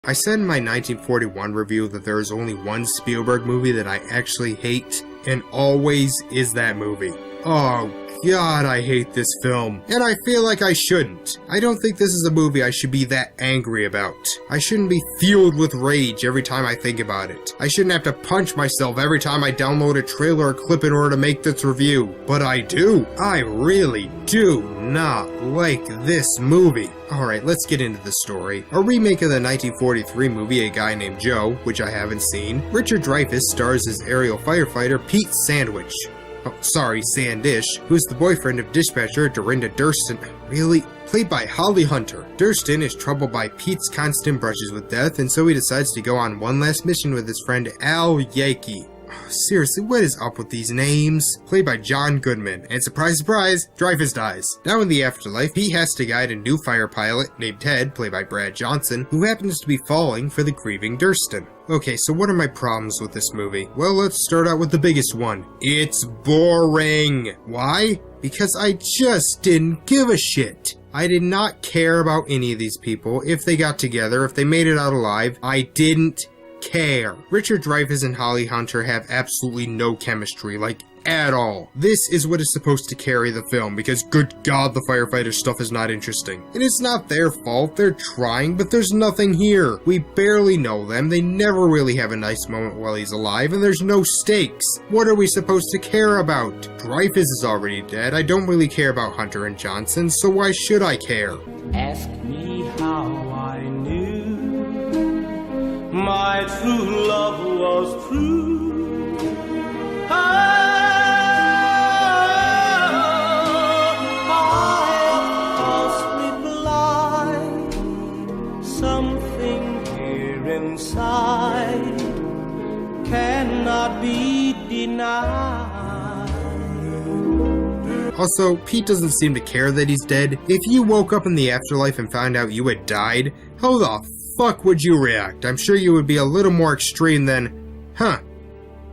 I said in my 1941 review that there is only one Spielberg movie that I actually hate, and always is that movie. Oh God, I hate this film, and I feel like I shouldn't. I don't think this is a movie I should be that angry about. I shouldn't be fueled with rage every time I think about it. I shouldn't have to punch myself every time I download a trailer or clip in order to make this review. But I do. I really do not like this movie. Alright, let's get into the story. A remake of the 1943 movie A Guy Named Joe, which I haven't seen. Richard Dreyfuss stars as aerial firefighter Pete Sandwich. Oh, sorry, Sandish, who's the boyfriend of dispatcher Dorinda Durston. Really? Played by Holly Hunter. Durston is troubled by Pete's constant brushes with death, and so he decides to go on one last mission with his friend Al Yankee. Seriously, what is up with these names? Played by John Goodman, and surprise surprise, Dreyfuss dies. Now in the afterlife, he has to guide a new fire pilot named Ted, played by Brad Johnson, who happens to be falling for the grieving Durston. Okay, so what are my problems with this movie? Well, let's start out with the biggest one. It's boring! Why? Because I just didn't give a shit. I did not care about any of these people, if they got together, if they made it out alive. I didn't care. Richard Dreyfuss and Holly Hunter have absolutely no chemistry, like, at all. This is what is supposed to carry the film, because good God, the firefighter stuff is not interesting. And it's not their fault, they're trying, but there's nothing here. We barely know them, they never really have a nice moment while he's alive, and there's no stakes. What are we supposed to care about? Dreyfuss is already dead, I don't really care about Hunter and Johnson, so why should I care? Ask me how I knew my true love was true. Inside cannot be denied. Also, Pete doesn't seem to care that he's dead. If you woke up in the afterlife and found out you had died, how the fuck would you react? I'm sure you would be a little more extreme than, huh,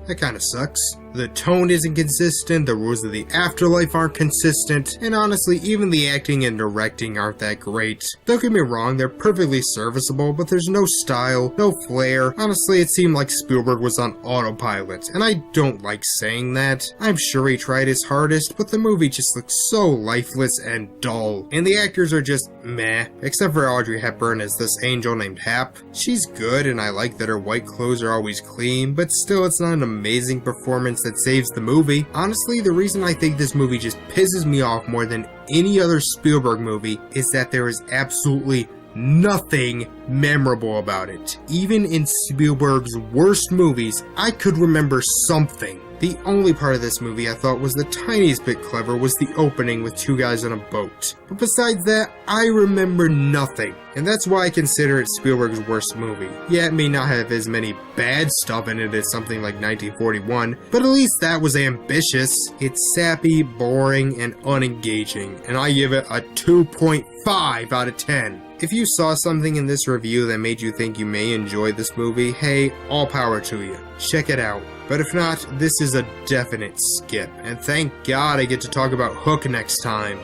that kinda sucks. The tone isn't consistent, the rules of the afterlife aren't consistent, and honestly, even the acting and directing aren't that great. Don't get me wrong, they're perfectly serviceable, but there's no style, no flair. Honestly, it seemed like Spielberg was on autopilot, and I don't like saying that. I'm sure he tried his hardest, but the movie just looks so lifeless and dull. And the actors are just meh, except for Audrey Hepburn as this angel named Hap. She's good, and I like that her white clothes are always clean, but still it's not an amazing performance that saves the movie. Honestly, the reason I think this movie just pisses me off more than any other Spielberg movie is that there is absolutely nothing memorable about it. Even in Spielberg's worst movies, I could remember something. The only part of this movie I thought was the tiniest bit clever was the opening with two guys on a boat. But besides that, I remember nothing. And that's why I consider it Spielberg's worst movie. Yeah, it may not have as many bad stuff in it as something like 1941, but at least that was ambitious. It's sappy, boring, and unengaging, and I give it a 2.5 out of 10. If you saw something in this review that made you think you may enjoy this movie, hey, all power to you. Check it out. But if not, this is a definite skip, and thank God I get to talk about Hook next time.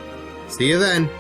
See you then!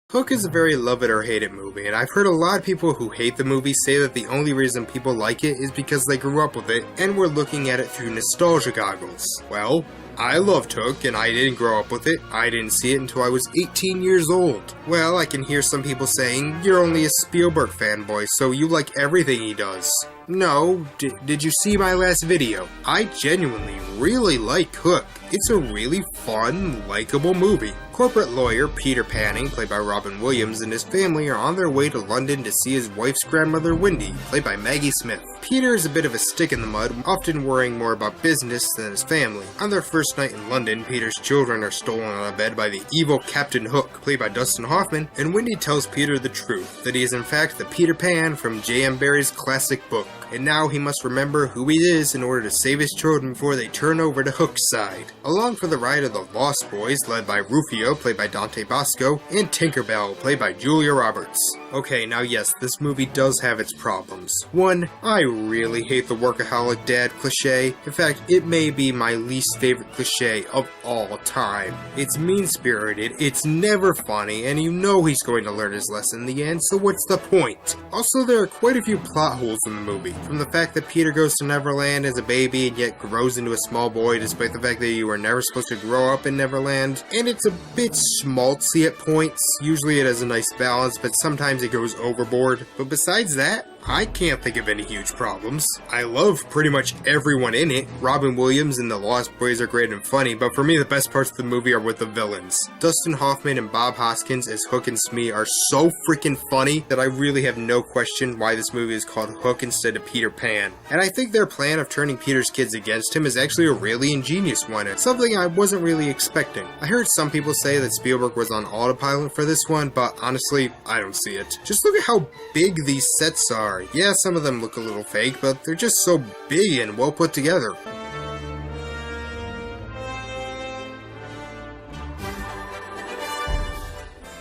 Hook is a very love it or hate it movie, and I've heard a lot of people who hate the movie say that the only reason people like it is because they grew up with it and were looking at it through nostalgia goggles. Well, I loved Hook, and I didn't grow up with it. I didn't see it until I was 18 years old. Well, I can hear some people saying, you're only a Spielberg fanboy, so you like everything he does. No, did you see my last video? I genuinely really like Hook. It's a really fun, likable movie. Corporate lawyer Peter Panning, played by Robin Williams, and his family are on their way to London to see his wife's grandmother Wendy, played by Maggie Smith. Peter is a bit of a stick in the mud, often worrying more about business than his family. On their first night in London, Peter's children are stolen on a bed by the evil Captain Hook, played by Dustin Hoffman, and Wendy tells Peter the truth, that he is in fact the Peter Pan from J.M. Barrie's classic book, and now he must remember who he is in order to save his children before they turn over to Hook's side. Along for the ride are the Lost Boys, led by Rufio, played by Dante Bosco, and Tinkerbell, played by Julia Roberts. Okay, now yes, this movie does have its problems. One, I really hate the workaholic dad cliche. In fact, it may be my least favorite cliche of all time. It's mean-spirited, it's never funny, and you know he's going to learn his lesson in the end, so what's the point? Also, there are quite a few plot holes in the movie. From the fact that Peter goes to Neverland as a baby and yet grows into a small boy despite the fact that you were never supposed to grow up in Neverland, and it's a bit schmaltzy at points. Usually it has a nice balance, but sometimes it goes overboard. But besides that, I can't think of any huge problems. I love pretty much everyone in it. Robin Williams and the Lost Boys are great and funny, but for me the best parts of the movie are with the villains. Dustin Hoffman and Bob Hoskins as Hook and Smee are so freaking funny that I really have no question why this movie is called Hook instead of Peter Pan. And I think their plan of turning Peter's kids against him is actually a really ingenious one, and something I wasn't really expecting. I heard some people say that Spielberg was on autopilot for this one, but honestly, I don't see it. Just look at how big these sets are. Yeah, some of them look a little fake, but they're just so big and well put together.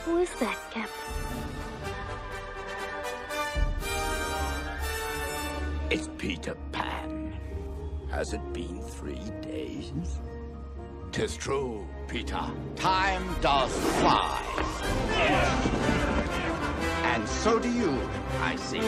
Who is that, Captain? It's Peter Pan. Has it been 3 days? 'Tis true, Peter. Time does fly. And so do you, I see.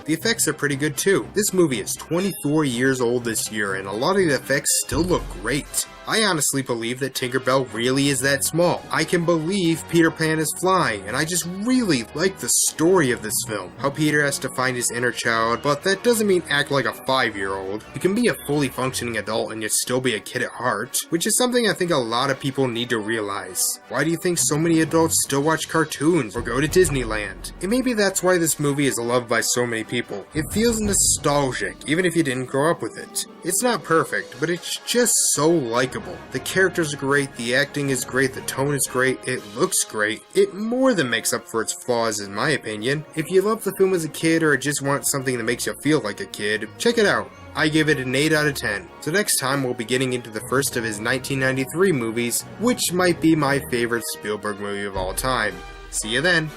The effects are pretty good too. This movie is 24 years old this year, and a lot of the effects still look great. I honestly believe that Tinkerbell really is that small. I can believe Peter Pan is flying, and I just really like the story of this film. How Peter has to find his inner child, but that doesn't mean act like a 5-year-old. You can be a fully functioning adult and yet still be a kid at heart, which is something I think a lot of people need to realize. Why do you think so many adults still watch cartoons or go to Disneyland? And maybe that's why this movie is loved by so many people. It feels nostalgic, even if you didn't grow up with it. It's not perfect, but it's just so likable. The characters are great, the acting is great, the tone is great, it looks great. It more than makes up for its flaws in my opinion. If you love the film as a kid or just want something that makes you feel like a kid, check it out. I give it an 8 out of 10. So next time we'll be getting into the first of his 1993 movies, which might be my favorite Spielberg movie of all time. See you then.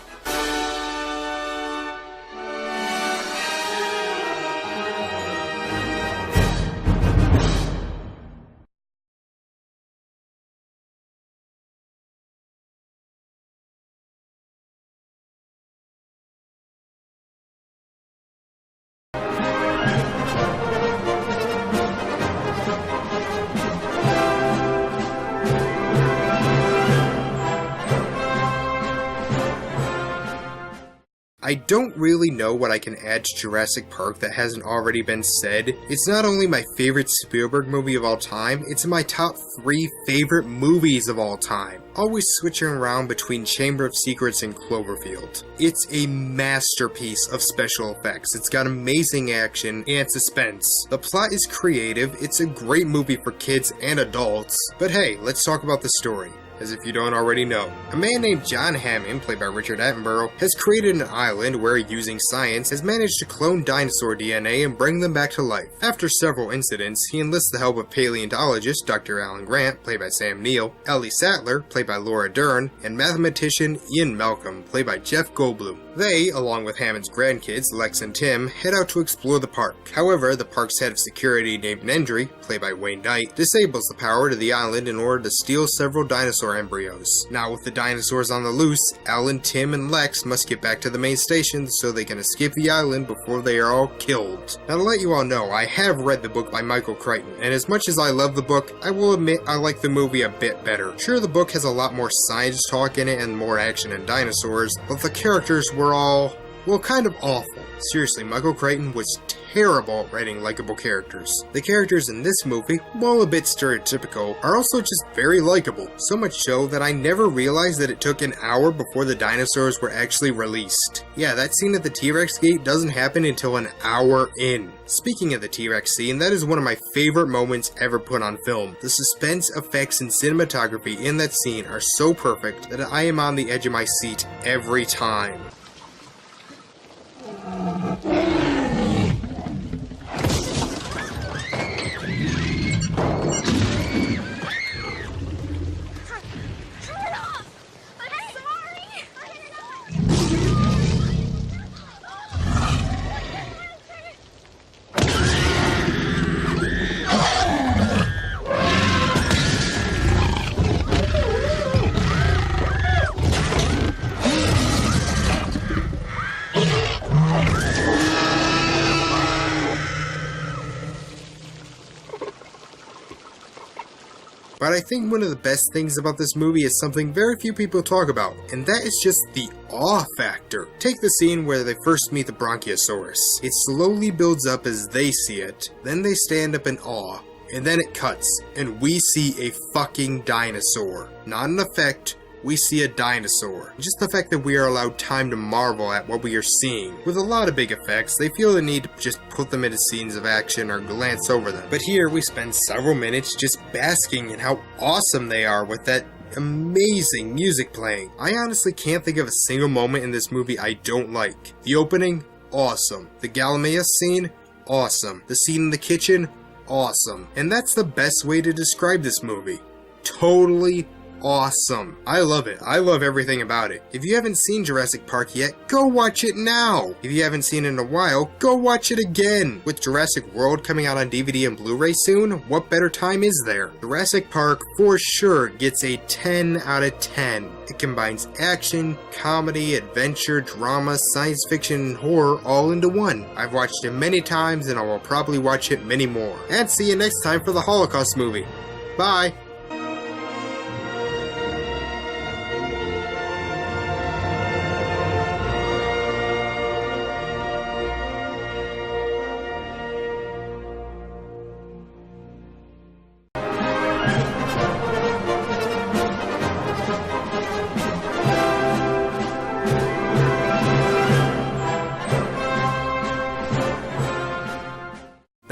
I don't really know what I can add to Jurassic Park that hasn't already been said. It's not only my favorite Spielberg movie of all time, it's in my top 3 favorite movies of all time, always switching around between Chamber of Secrets and Cloverfield. It's a masterpiece of special effects. It's got amazing action and suspense. The plot is creative, it's a great movie for kids and adults. But hey, let's talk about the story. As if you don't already know. A man named John Hammond, played by Richard Attenborough, has created an island where, using science, has managed to clone dinosaur DNA and bring them back to life. After several incidents, he enlists the help of paleontologist Dr. Alan Grant, played by Sam Neill, Ellie Sattler, played by Laura Dern, and mathematician Ian Malcolm, played by Jeff Goldblum. They, along with Hammond's grandkids, Lex and Tim, head out to explore the park. However, the park's head of security named Nendry, played by Wayne Knight, disables the power to the island in order to steal several dinosaur embryos. Now with the dinosaurs on the loose, Alan, Tim, and Lex must get back to the main station so they can escape the island before they are all killed. Now to let you all know, I have read the book by Michael Crichton, and as much as I love the book, I will admit I like the movie a bit better. Sure, the book has a lot more science talk in it and more action and dinosaurs, but the characters were all, well, kind of awful. Seriously, Michael Crichton was terrible at writing likable characters. The characters in this movie, while a bit stereotypical, are also just very likable. So much so that I never realized that it took an hour before the dinosaurs were actually released. Yeah, that scene at the T-Rex gate doesn't happen until an hour in. Speaking of the T-Rex scene, that is one of my favorite moments ever put on film. The suspense, effects, and cinematography in that scene are so perfect that I am on the edge of my seat every time. But I think one of the best things about this movie is something very few people talk about, and that is just the awe factor. Take the scene where they first meet the Bronchiosaurus. It slowly builds up as they see it, then they stand up in awe, and then it cuts, and we see a fucking dinosaur. Not an effect, we see a dinosaur. Just the fact that we are allowed time to marvel at what we are seeing. With a lot of big effects, they feel the need to just put them into scenes of action or glance over them. But here we spend several minutes just basking in how awesome they are with that amazing music playing. I honestly can't think of a single moment in this movie I don't like. The opening, awesome. The Gallimimus scene, awesome. The scene in the kitchen, awesome. And that's the best way to describe this movie. Totally awesome. I love it. I love everything about it. If you haven't seen Jurassic Park yet, go watch it now. If you haven't seen it in a while, go watch it again. With Jurassic World coming out on DVD and Blu-ray soon, what better time is there? Jurassic Park for sure gets a 10 out of 10. It combines action, comedy, adventure, drama, science fiction, and horror all into one. I've watched it many times and I will probably watch it many more. And see you next time for the Holocaust movie. Bye!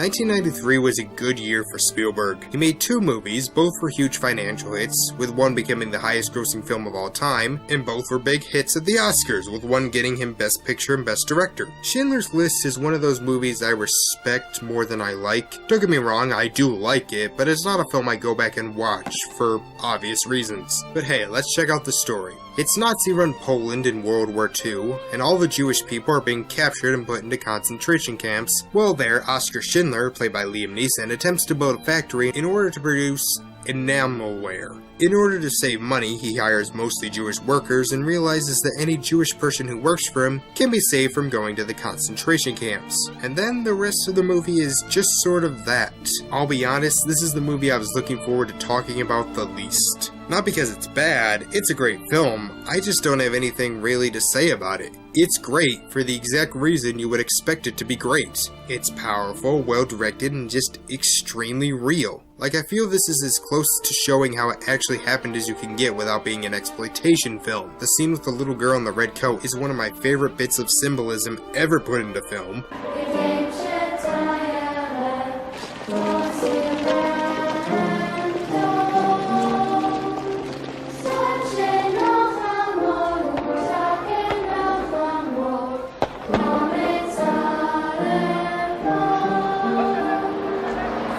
$1993 was a good year for Spielberg. He made 2 movies, both were huge financial hits, with one becoming the highest grossing film of all time, and both were big hits at the Oscars, with one getting him Best Picture and Best Director. Schindler's List is one of those movies I respect more than I like. Don't get me wrong, I do like it, but it's not a film I go back and watch, for obvious reasons. But hey, let's check out the story. It's Nazi-run Poland in World War II, and all the Jewish people are being captured and put into concentration camps. While there, Oskar Schindler, played by Liam Neeson, attempts to build a factory in order to produce enamelware. In order to save money, he hires mostly Jewish workers and realizes that any Jewish person who works for him can be saved from going to the concentration camps. And then the rest of the movie is just sort of that. I'll be honest, this is the movie I was looking forward to talking about the least. Not because it's bad, it's a great film, I just don't have anything really to say about it. It's great for the exact reason you would expect it to be great. It's powerful, well directed, and just extremely real. Like, I feel this is as close to showing how it actually happened as you can get without being an exploitation film. The scene with the little girl in the red coat is one of my favorite bits of symbolism ever put into film.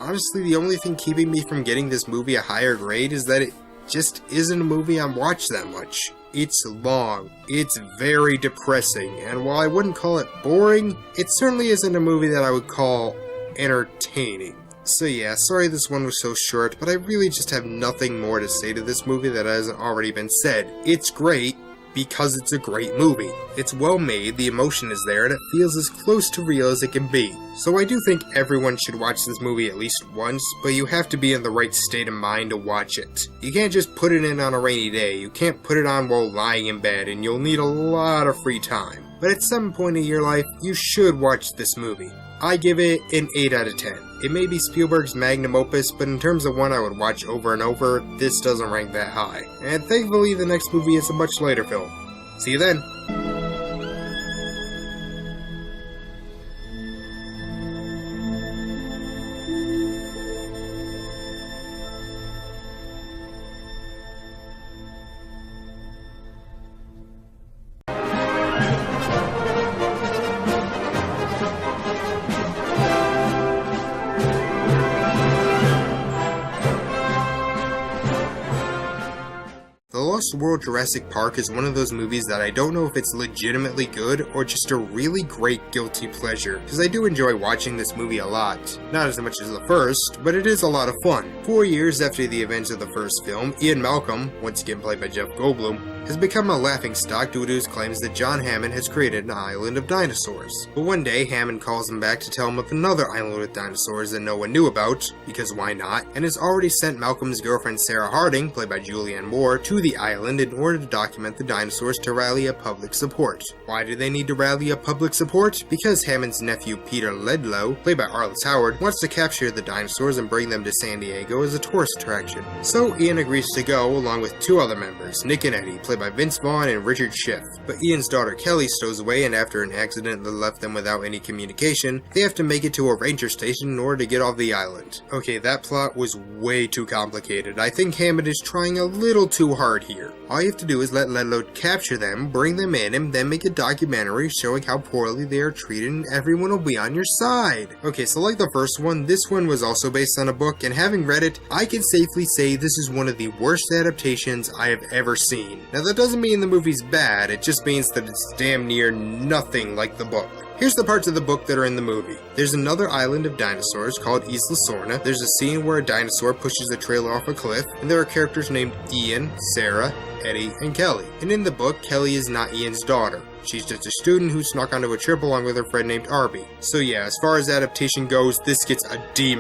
Honestly, the only thing keeping me from getting this movie a higher grade is that it just isn't a movie I watch that much. It's long, it's very depressing, and while I wouldn't call it boring, it certainly isn't a movie that I would call entertaining. So yeah, sorry this one was so short, but I really just have nothing more to say to this movie that hasn't already been said. It's great, because it's a great movie. It's well made, the emotion is there, and it feels as close to real as it can be. So I do think everyone should watch this movie at least once, but you have to be in the right state of mind to watch it. You can't just put it in on a rainy day, you can't put it on while lying in bed, and you'll need a lot of free time. But at some point in your life, you should watch this movie. I give it an 8 out of 10. It may be Spielberg's magnum opus, but in terms of one I would watch over and over, this doesn't rank that high. And thankfully the next movie is a much later film. See you then! Lost World Jurassic Park is one of those movies that I don't know if it's legitimately good or just a really great guilty pleasure, because I do enjoy watching this movie a lot. Not as much as the first, but it is a lot of fun. 4 years after the events of the first film, Ian Malcolm, once again played by Jeff Goldblum, has become a laughingstock due to his claims that John Hammond has created an island of dinosaurs. But one day, Hammond calls him back to tell him of another island with dinosaurs that no one knew about, because why not, and has already sent Malcolm's girlfriend Sarah Harding, played by Julianne Moore, to the island in order to document the dinosaurs to rally up public support. Why do they need to rally up public support? Because Hammond's nephew Peter Ledlow, played by Arliss Howard, wants to capture the dinosaurs and bring them to San Diego as a tourist attraction. So Ian agrees to go, along with two other members, Nick and Eddie, played by Vince Vaughn and Richard Schiff. But Ian's daughter Kelly stows away, and after an accident that left them without any communication, they have to make it to a ranger station in order to get off the island. Okay, that plot was way too complicated. I think Hammond is trying a little too hard here. All you have to do is let Ledlow capture them, bring them in, and then make a documentary showing how poorly they are treated, and everyone will be on your side. Okay, so like the first one, this one was also based on a book, and having read it, I can safely say this is one of the worst adaptations I have ever seen. Now that doesn't mean the movie's bad, it just means that it's damn near nothing like the book. Here's the parts of the book that are in the movie. There's another island of dinosaurs called Isla Sorna. There's a scene where a dinosaur pushes a trailer off a cliff, and there are characters named Ian, Sarah, Eddie, and Kelly. And in the book, Kelly is not Ian's daughter. She's just a student who snuck onto a trip along with her friend named Arby. So yeah, as far as adaptation goes, this gets a D-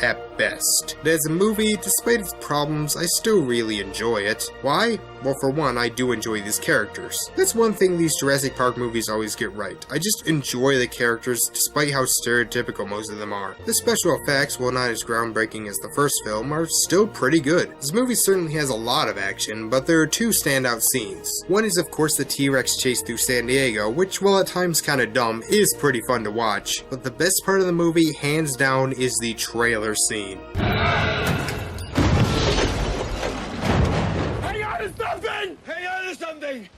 at best. But as a movie, despite its problems, I still really enjoy it. Why? Well, for one, I do enjoy these characters. That's one thing these Jurassic Park movies always get right. I just enjoy the characters despite how stereotypical most of them are. The special effects, while not as groundbreaking as the first film, are still pretty good. This movie certainly has a lot of action, but there are two standout scenes. One is of course the T-Rex chase through San Diego, which while at times kinda dumb, is pretty fun to watch. But the best part of the movie, hands down, is the trailer scene. Hang on to something! Hang on to something!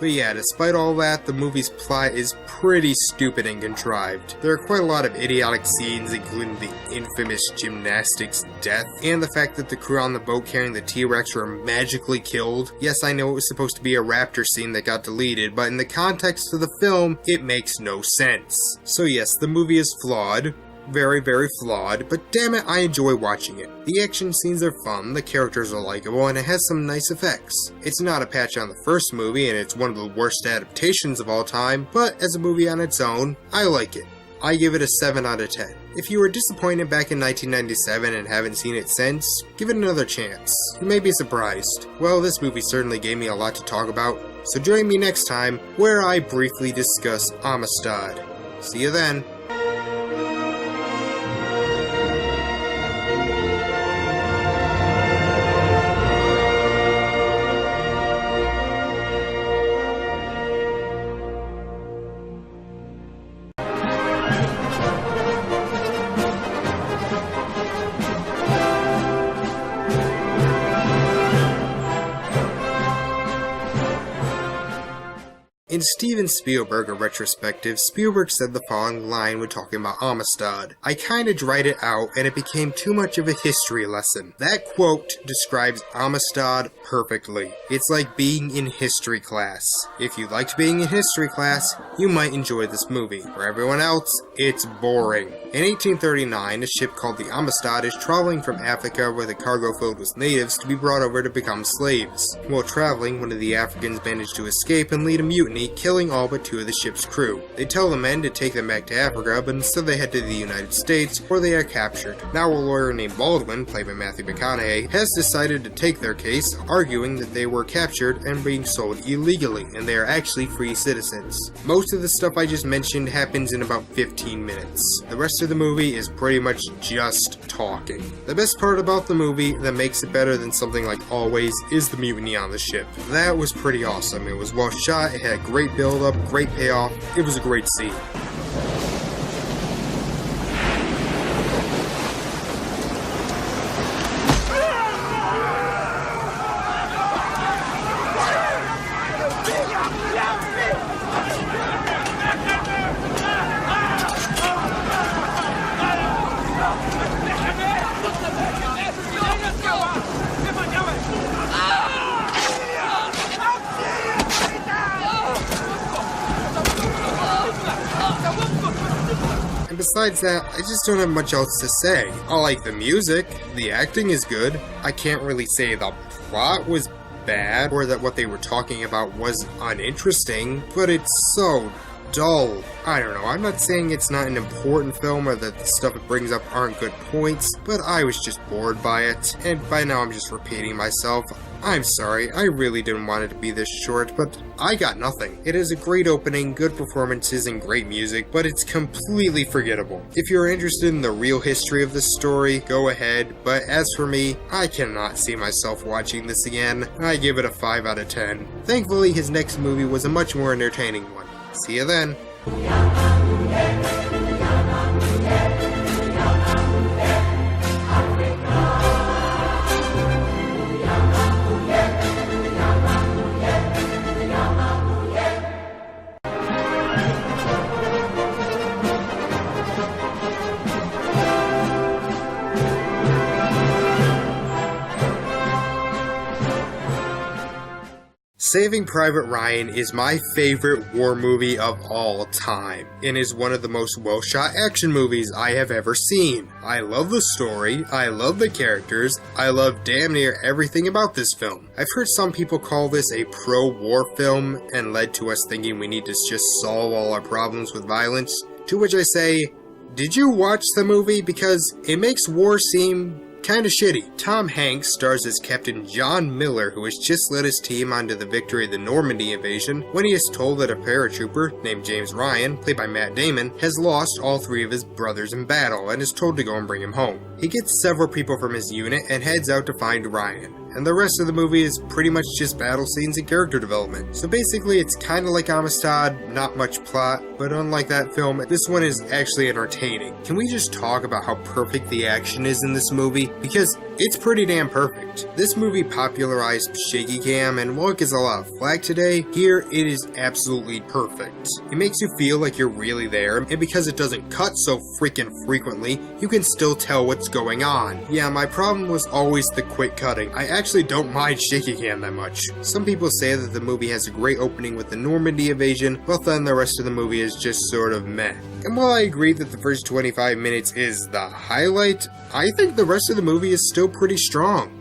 But yeah, despite all that, the movie's plot is pretty stupid and contrived. There are quite a lot of idiotic scenes, including the infamous gymnastics death, and the fact that the crew on the boat carrying the T-Rex were magically killed. Yes, I know it was supposed to be a raptor scene that got deleted, but in the context of the film, it makes no sense. So yes, the movie is flawed. Very, very flawed, but damn it, I enjoy watching it. The action scenes are fun, the characters are likable, and it has some nice effects. It's not a patch on the first movie, and it's one of the worst adaptations of all time, but as a movie on its own, I like it. I give it a 7 out of 10. If you were disappointed back in 1997 and haven't seen it since, give it another chance. You may be surprised. Well, this movie certainly gave me a lot to talk about, so join me next time where I briefly discuss Amistad. See you then. In Steven Spielberg, a retrospective, Spielberg said the following line when talking about Amistad. I kinda dried it out and it became too much of a history lesson. That quote describes Amistad perfectly. It's like being in history class. If you liked being in history class, you might enjoy this movie. For everyone else, it's boring. In 1839, a ship called the Amistad is traveling from Africa with a cargo filled with natives to be brought over to become slaves. While traveling, one of the Africans managed to escape and lead a mutiny, killing all but 2 of the ship's crew. They tell the men to take them back to Africa, but instead they head to the United States, where they are captured. Now a lawyer named Baldwin, played by Matthew McConaughey, has decided to take their case, arguing that they were captured and being sold illegally, and they are actually free citizens. Most of the stuff I just mentioned happens in about 15 minutes. The rest of the movie is pretty much just talking. The best part about the movie that makes it better than something like Always is the mutiny on the ship. That was pretty awesome. It was well shot, it had great build-up, great payoff, it was a great scene. Besides that, I just don't have much else to say. I like the music, the acting is good. I can't really say the plot was bad or that what they were talking about was uninteresting, but it's so dull. I don't know, I'm not saying it's not an important film or that the stuff it brings up aren't good points, but I was just bored by it, and by now I'm just repeating myself. I'm sorry, I really didn't want it to be this short, but I got nothing. It is a great opening, good performances, and great music, but it's completely forgettable. If you're interested in the real history of this story, go ahead, but as for me, I cannot see myself watching this again. I give it a 5 out of 10. Thankfully, his next movie was a much more entertaining one. See you then. Saving Private Ryan is my favorite war movie of all time, and is one of the most well-shot action movies I have ever seen. I love the story, I love the characters, I love damn near everything about this film. I've heard some people call this a pro-war film, and led to us thinking we need to just solve all our problems with violence, to which I say, did you watch the movie? Because it makes war seem kinda shitty. Tom Hanks stars as Captain John Miller, who has just led his team onto the victory of the Normandy invasion, when he is told that a paratrooper named James Ryan, played by Matt Damon, has lost all 3 of his brothers in battle and is told to go and bring him home. He gets several people from his unit and heads out to find Ryan. And the rest of the movie is pretty much just battle scenes and character development. So basically it's kinda like Amistad, not much plot, but unlike that film, this one is actually entertaining. Can we just talk about how perfect the action is in this movie? Because It's pretty damn perfect. This movie popularized shaky cam, and while it gets a lot of flack today, here it is absolutely perfect. It makes you feel like you're really there, and because it doesn't cut so freaking frequently, you can still tell what's going on. Yeah, my problem was always the quick cutting. I actually don't mind shaky cam that much. Some people say that the movie has a great opening with the Normandy invasion, but then the rest of the movie is just sort of meh. And while I agree that the first 25 minutes is the highlight, I think the rest of the movie is still pretty strong.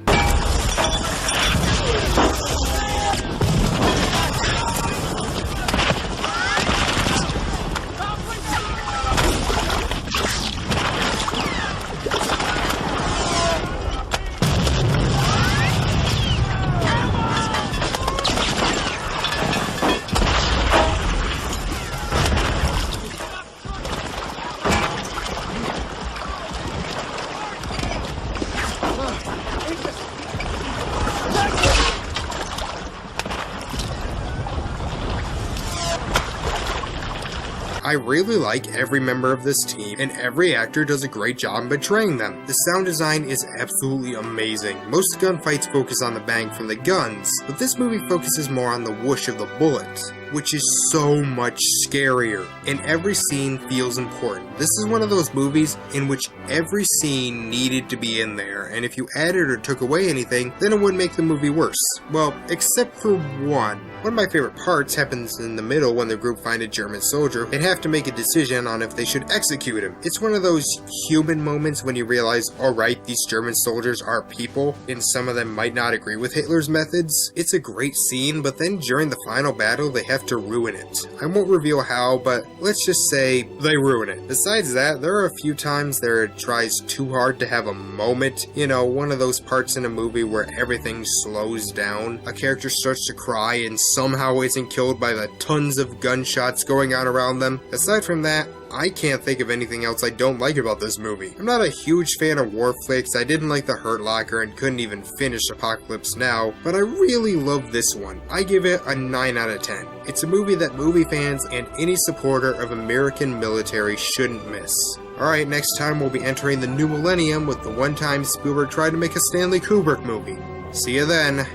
I really like every member of this team, and every actor does a great job in portraying them. The sound design is absolutely amazing. Most gunfights focus on the bang from the guns, but this movie focuses more on the whoosh of the bullet, which is so much scarier, and every scene feels important. This is one of those movies in which every scene needed to be in there, and if you added or took away anything, then it would make the movie worse. Well, except for one. One of my favorite parts happens in the middle when the group find a German soldier and have to make a decision on if they should execute him. It's one of those human moments when you realize, alright, these German soldiers are people, and some of them might not agree with Hitler's methods. It's a great scene, but then during the final battle, they have to ruin it. I won't reveal how, but let's just say they ruin it. Besides that, there are a few times there it tries too hard to have a moment. You know, one of those parts in a movie where everything slows down. A character starts to cry and somehow isn't killed by the tons of gunshots going on around them. Aside from that, I can't think of anything else I don't like about this movie. I'm not a huge fan of war flicks, I didn't like The Hurt Locker and couldn't even finish Apocalypse Now, but I really love this one. I give it a 9 out of 10. It's a movie that movie fans and any supporter of American military shouldn't miss. Alright, next time we'll be entering the new millennium with the one time Spielberg tried to make a Stanley Kubrick movie. See you then.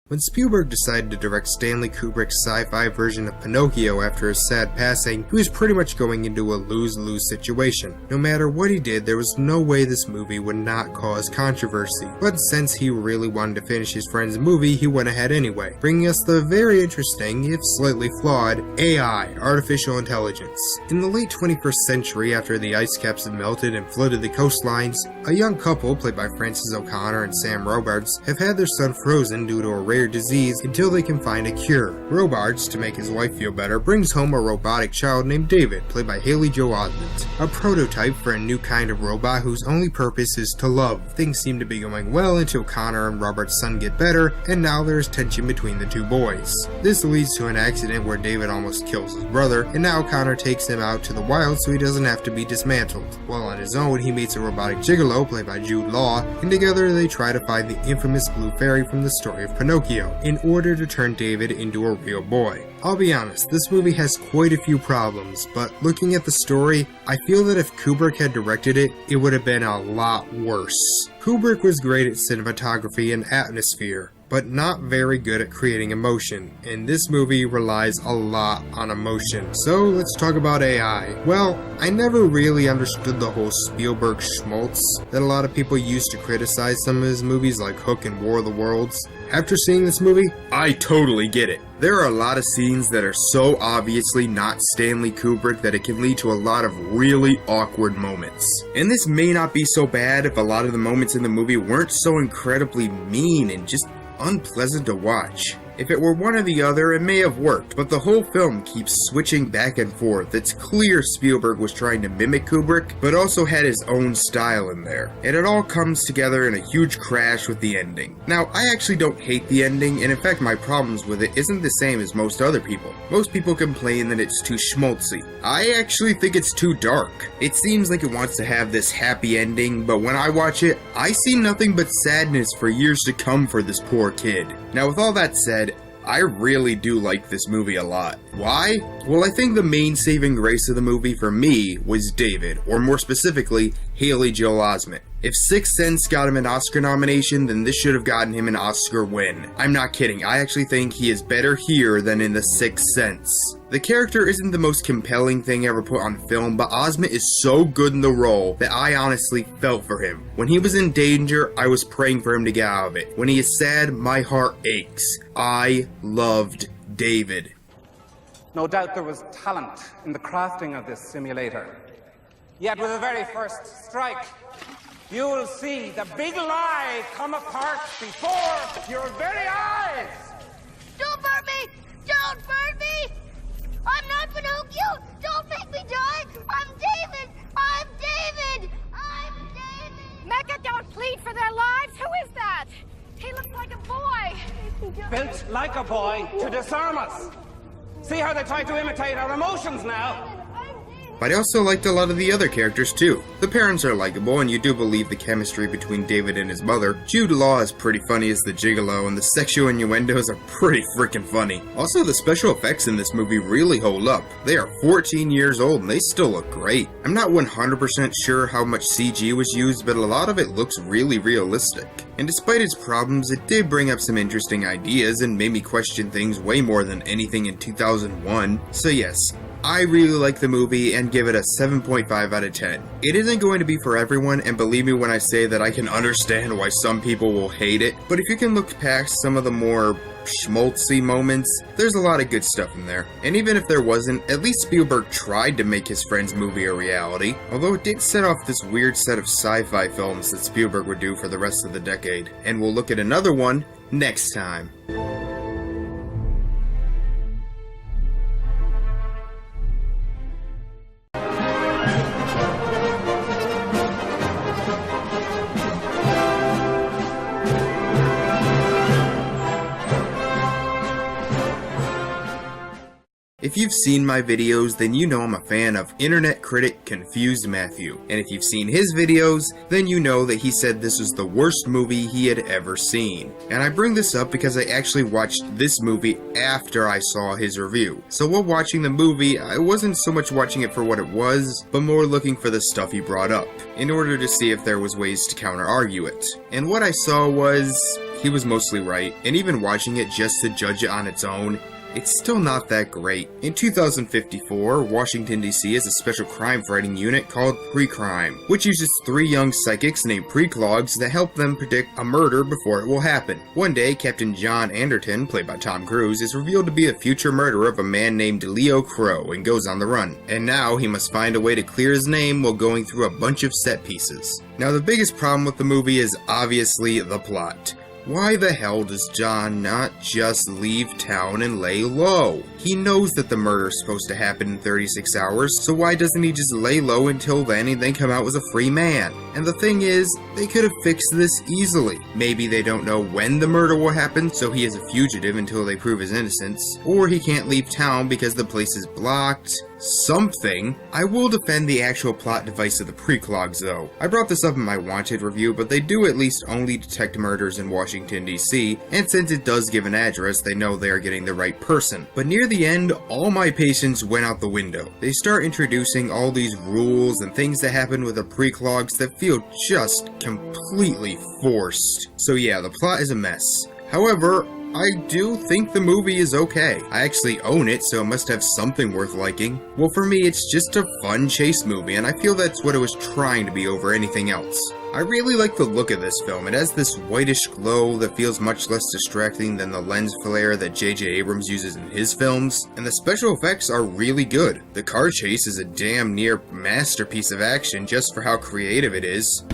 When Spielberg decided to direct Stanley Kubrick's sci-fi version of Pinocchio after his sad passing, he was pretty much going into a lose-lose situation. No matter what he did, there was no way this movie would not cause controversy. But since he really wanted to finish his friend's movie, he went ahead anyway, bringing us the very interesting, if slightly flawed, AI, artificial intelligence. In the late 21st century, after the ice caps had melted and flooded the coastlines, a young couple, played by Frances O'Connor and Sam Robards, have had their son frozen due to a rare disease until they can find a cure. Robards, to make his wife feel better, brings home a robotic child named David, played by Haley Joel Osment, a prototype for a new kind of robot whose only purpose is to love. Things seem to be going well until Connor and Robert's son get better, and now there's tension between the two boys. This leads to an accident where David almost kills his brother, and now Connor takes him out to the wild so he doesn't have to be dismantled. While on his own, he meets a robotic gigolo, played by Jude Law, and together they try to find the infamous blue fairy from the story of Pinocchio, in order to turn David into a real boy. I'll be honest, this movie has quite a few problems, but looking at the story, I feel that if Kubrick had directed it, it would have been a lot worse. Kubrick was great at cinematography and atmosphere, but not very good at creating emotion, and this movie relies a lot on emotion. So let's talk about AI. Well, I never really understood the whole Spielberg schmaltz that a lot of people use to criticize some of his movies like Hook and War of the Worlds. After seeing this movie, I totally get it. There are a lot of scenes that are so obviously not Stanley Kubrick that it can lead to a lot of really awkward moments. And this may not be so bad if a lot of the moments in the movie weren't so incredibly mean and just unpleasant to watch. If it were one or the other, it may have worked, but the whole film keeps switching back and forth. It's clear Spielberg was trying to mimic Kubrick, but also had his own style in there. And it all comes together in a huge crash with the ending. Now, I actually don't hate the ending, and in fact my problems with it isn't the same as most other people. Most people complain that it's too schmaltzy. I actually think it's too dark. It seems like it wants to have this happy ending, but when I watch it, I see nothing but sadness for years to come for this poor kid. Now with all that said, I really do like this movie a lot. Why? Well, I think the main saving grace of the movie for me was David, or more specifically, Haley Joel Osment. If Sixth Sense got him an Oscar nomination, then this should have gotten him an Oscar win. I'm not kidding, I actually think he is better here than in The Sixth Sense. The character isn't the most compelling thing ever put on film, but Osment is so good in the role that I honestly felt for him. When he was in danger, I was praying for him to get out of it. When he is sad, my heart aches. I loved David. No doubt there was talent in the crafting of this simulator. Yet with the very first strike, you will see the big lie come apart before your very eyes! Don't burn me! Don't burn me! I'm not Pinocchio! Don't make me die! I'm David! I'm David! I'm David! Mecca, don't plead for their lives! Who is that? He looks like a boy! Built like a boy to disarm us! See how they try to imitate our emotions now? But I also liked a lot of the other characters too. The parents are likable, and you do believe the chemistry between David and his mother. Jude Law is pretty funny as the gigolo, and the sexual innuendos are pretty freaking funny. Also, the special effects in this movie really hold up. They are 14 years old and they still look great. I'm not 100% sure how much CG was used, but a lot of it looks really realistic. And despite its problems, it did bring up some interesting ideas and made me question things way more than anything in 2001. So yes, I really like the movie and give it a 7.5 out of 10. It isn't going to be for everyone, and believe me when I say that I can understand why some people will hate it, but if you can look past some of the more schmaltzy moments, there's a lot of good stuff in there. And even if there wasn't, at least Spielberg tried to make his friend's movie a reality, although it did set off this weird set of sci-fi films that Spielberg would do for the rest of the decade. And we'll look at another one next time. If you've seen my videos, then you know I'm a fan of internet critic Confused Matthew. And if you've seen his videos, then you know that he said this was the worst movie he had ever seen. And I bring this up because I actually watched this movie after I saw his review. So while watching the movie, I wasn't so much watching it for what it was, but more looking for the stuff he brought up, in order to see if there was ways to counter-argue it. And what I saw was, he was mostly right, and even watching it just to judge it on its own, it's still not that great. In 2054, Washington DC has a special crime fighting unit called Pre-Crime, which uses 3 young psychics named Preclogs that help them predict a murder before it will happen. One day, Captain John Anderton, played by Tom Cruise, is revealed to be a future murderer of a man named Leo Crow and goes on the run. And now he must find a way to clear his name while going through a bunch of set pieces. Now the biggest problem with the movie is obviously the plot. Why the hell does John not just leave town and lay low? He knows that the murder is supposed to happen in 36 hours, so why doesn't he just lay low until then and then come out as a free man? And the thing is, they could have fixed this easily. Maybe they don't know when the murder will happen, so he is a fugitive until they prove his innocence. Or he can't leave town because the place is blocked. Something. I will defend the actual plot device of the Preclogs though. I brought this up in my Wanted review, but they do at least only detect murders in Washington DC, and since it does give an address, they know they are getting the right person. But near the end, all my patience went out the window. They start introducing all these rules and things that happen with the Preclogs that feel just completely forced. So yeah, the plot is a mess. However, I do think the movie is okay. I actually own it, so it must have something worth liking. Well, for me, it's just a fun chase movie, and I feel that's what it was trying to be over anything else. I really like the look of this film. It has this whitish glow that feels much less distracting than the lens flare that J.J. Abrams uses in his films, and the special effects are really good. The car chase is a damn near masterpiece of action just for how creative it is.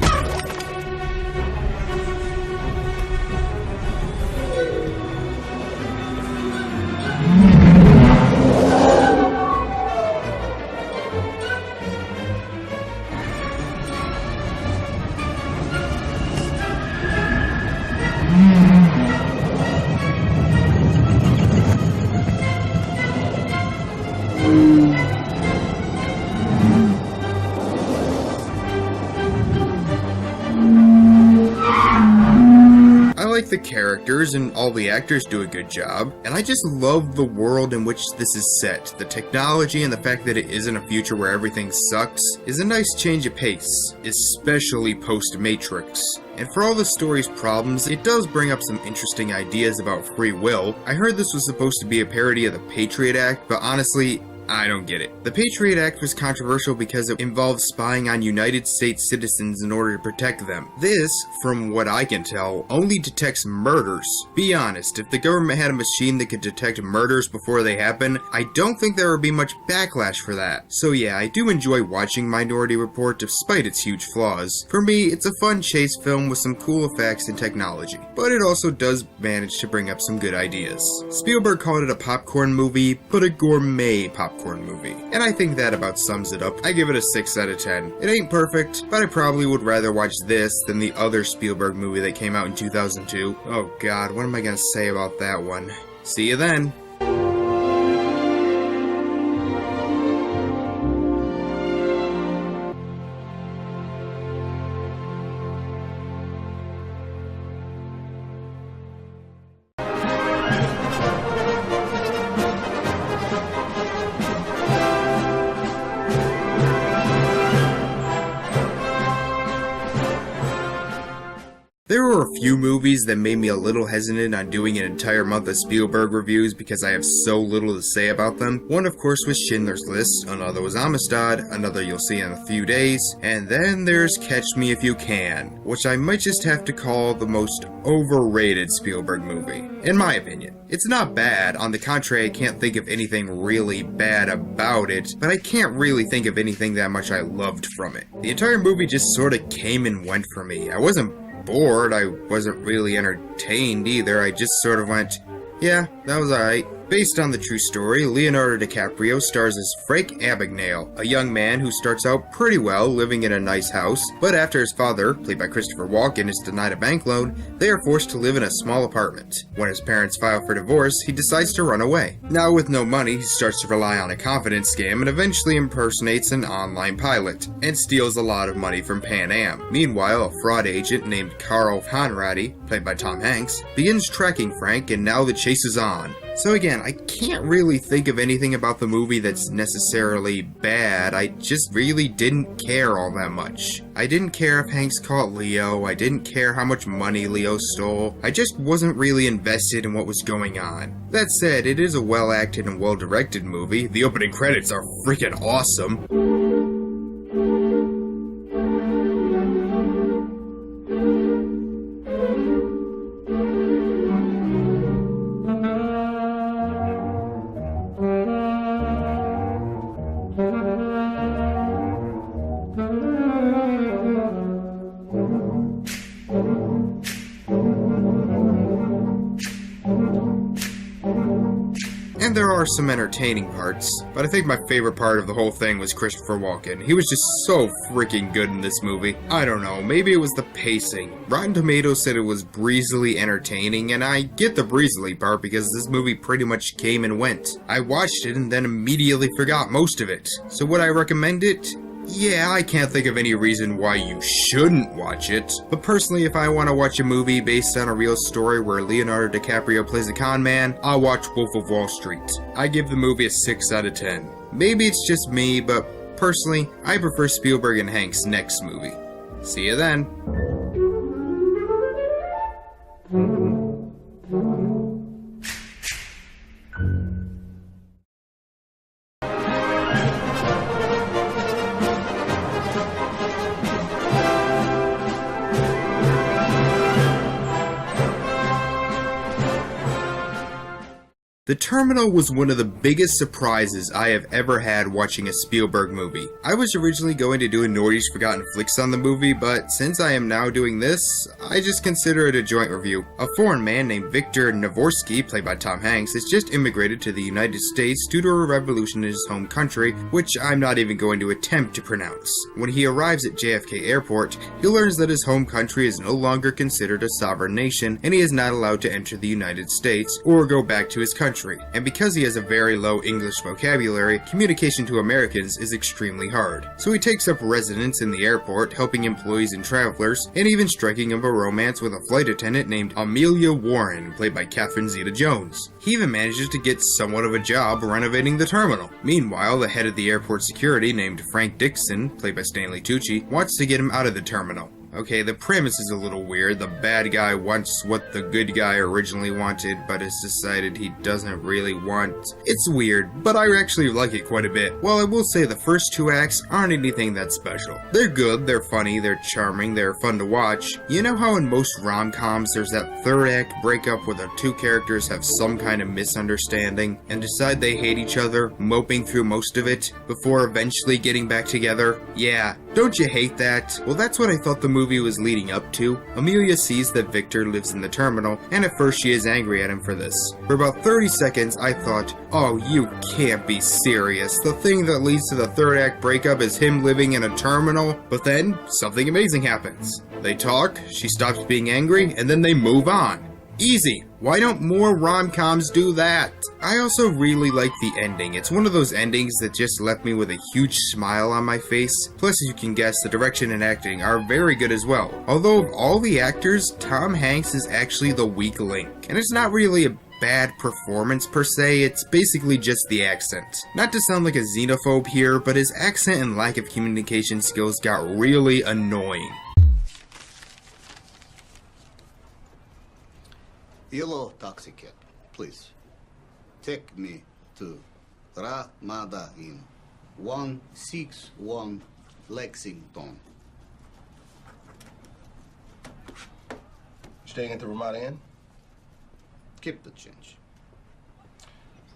like the characters and all the actors do a good job, and I just love the world in which this is set. The technology and the fact that it isn't a future where everything sucks is a nice change of pace, especially post-Matrix. And for all the story's problems, it does bring up some interesting ideas about free will. I heard this was supposed to be a parody of the Patriot Act, but honestly, I don't get it. The Patriot Act was controversial because it involved spying on United States citizens in order to protect them. This, from what I can tell, only detects murders. Be honest, if the government had a machine that could detect murders before they happen, I don't think there would be much backlash for that. So yeah, I do enjoy watching Minority Report despite its huge flaws. For me, it's a fun chase film with some cool effects and technology, but it also does manage to bring up some good ideas. Spielberg called it a popcorn movie, but a gourmet popcorn movie. And I think that about sums it up. I give it a 6 out of 10. It ain't perfect, but I probably would rather watch this than the other Spielberg movie that came out in 2002. Oh god, what am I gonna say about that one? See you then. There were a few movies that made me a little hesitant on doing an entire month of Spielberg reviews because I have so little to say about them. One of course was Schindler's List, another was Amistad, another you'll see in a few days, and then there's Catch Me If You Can, which I might just have to call the most overrated Spielberg movie, in my opinion. It's not bad, on the contrary I can't think of anything really bad about it, but I can't really think of anything that much I loved from it. The entire movie just sorta came and went for me. I wasn't bored, I wasn't really entertained either, I just sort of went, yeah, that was alright. Based on the true story, Leonardo DiCaprio stars as Frank Abagnale, a young man who starts out pretty well living in a nice house, but after his father, played by Christopher Walken, is denied a bank loan, they are forced to live in a small apartment. When his parents file for divorce, he decides to run away. Now with no money, he starts to rely on a confidence scam and eventually impersonates an online pilot, and steals a lot of money from Pan Am. Meanwhile, a fraud agent named Carl Conradi, played by Tom Hanks, begins tracking Frank, and now the chase is on. So again, I can't really think of anything about the movie that's necessarily bad, I just really didn't care all that much. I didn't care if Hanks caught Leo, I didn't care how much money Leo stole, I just wasn't really invested in what was going on. That said, it is a well-acted and well-directed movie, the opening credits are freaking awesome. And there are some entertaining parts, but I think my favorite part of the whole thing was Christopher Walken. He was just so freaking good in this movie. I don't know, maybe it was the pacing. Rotten Tomatoes said it was breezily entertaining, and I get the breezily part because this movie pretty much came and went. I watched it and then immediately forgot most of it. So would I recommend it? Yeah, I can't think of any reason why you shouldn't watch it, but personally if I want to watch a movie based on a real story where Leonardo DiCaprio plays a con man, I'll watch Wolf of Wall Street. I give the movie a 6 out of 10. Maybe it's just me, but personally, I prefer Spielberg and Hanks' next movie. See you then. The Terminal was one of the biggest surprises I have ever had watching a Spielberg movie. I was originally going to do a Norty's Forgotten Flicks on the movie, but since I am now doing this, I just consider it a joint review. A foreign man named Victor Navorsky, played by Tom Hanks, has just immigrated to the United States due to a revolution in his home country, which I'm not even going to attempt to pronounce. When he arrives at JFK Airport, he learns that his home country is no longer considered a sovereign nation, and he is not allowed to enter the United States or go back to his country. country, and because he has a very low English vocabulary, communication to Americans is extremely hard. So he takes up residence in the airport, helping employees and travelers, and even striking up a romance with a flight attendant named Amelia Warren, played by Catherine Zeta-Jones. He even manages to get somewhat of a job renovating the terminal. Meanwhile, the head of the airport security, named Frank Dixon, played by Stanley Tucci, wants to get him out of the terminal. Okay, the premise is a little weird. The bad guy wants what the good guy originally wanted, but has decided he doesn't really want. It's weird, but I actually like it quite a bit. While I will say the first 2 acts aren't anything that special. They're good, they're funny, they're charming, they're fun to watch. You know how in most rom-coms there's that 3rd act breakup where the 2 characters have some kind of misunderstanding and decide they hate each other, moping through most of it, before eventually getting back together? Yeah, don't you hate that? Well, that's what I thought the movie was leading up to. Amelia sees that Victor lives in the terminal, and at first she is angry at him for this. For about 30 seconds, I thought, oh, you can't be serious. The thing that leads to the 3rd act breakup is him living in a terminal? But then, something amazing happens. They talk, she stops being angry, and then they move on. Easy. Why don't more rom-coms do that? I also really like the ending. It's one of those endings that just left me with a huge smile on my face. Plus, as you can guess, the direction and acting are very good as well. Although of all the actors, Tom Hanks is actually the weak link. And it's not really a bad performance per se, it's basically just the accent. Not to sound like a xenophobe here, but his accent and lack of communication skills got really annoying. Yellow taxi cab, please. Take me to Ramada Inn, 161 Lexington. Staying at the Ramada Inn? Keep the change.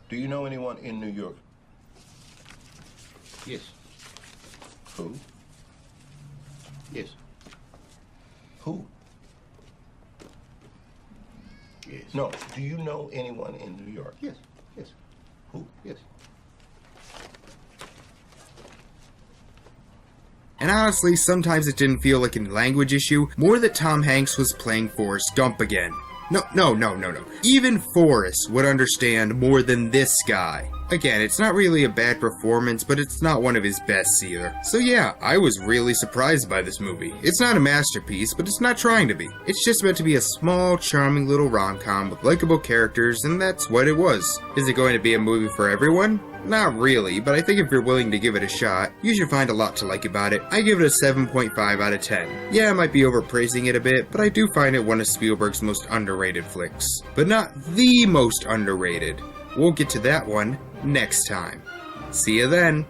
Do you know anyone in New York? Yes. Who? Yes. Who? Yes. No, do you know anyone in New York? Yes. Yes. Who? Yes. And honestly, sometimes it didn't feel like a language issue, more that Tom Hanks was playing Forrest Gump again. No. Even Forrest would understand more than this guy. Again, it's not really a bad performance, but it's not one of his best either. So yeah, I was really surprised by this movie. It's not a masterpiece, but it's not trying to be. It's just meant to be a small, charming little rom-com with likable characters, and that's what it was. Is it going to be a movie for everyone? Not really, but I think if you're willing to give it a shot, you should find a lot to like about it. I give it a 7.5 out of 10. Yeah, I might be overpraising it a bit, but I do find it one of Spielberg's most underrated flicks. But not the most underrated. We'll get to that one next time. See you then.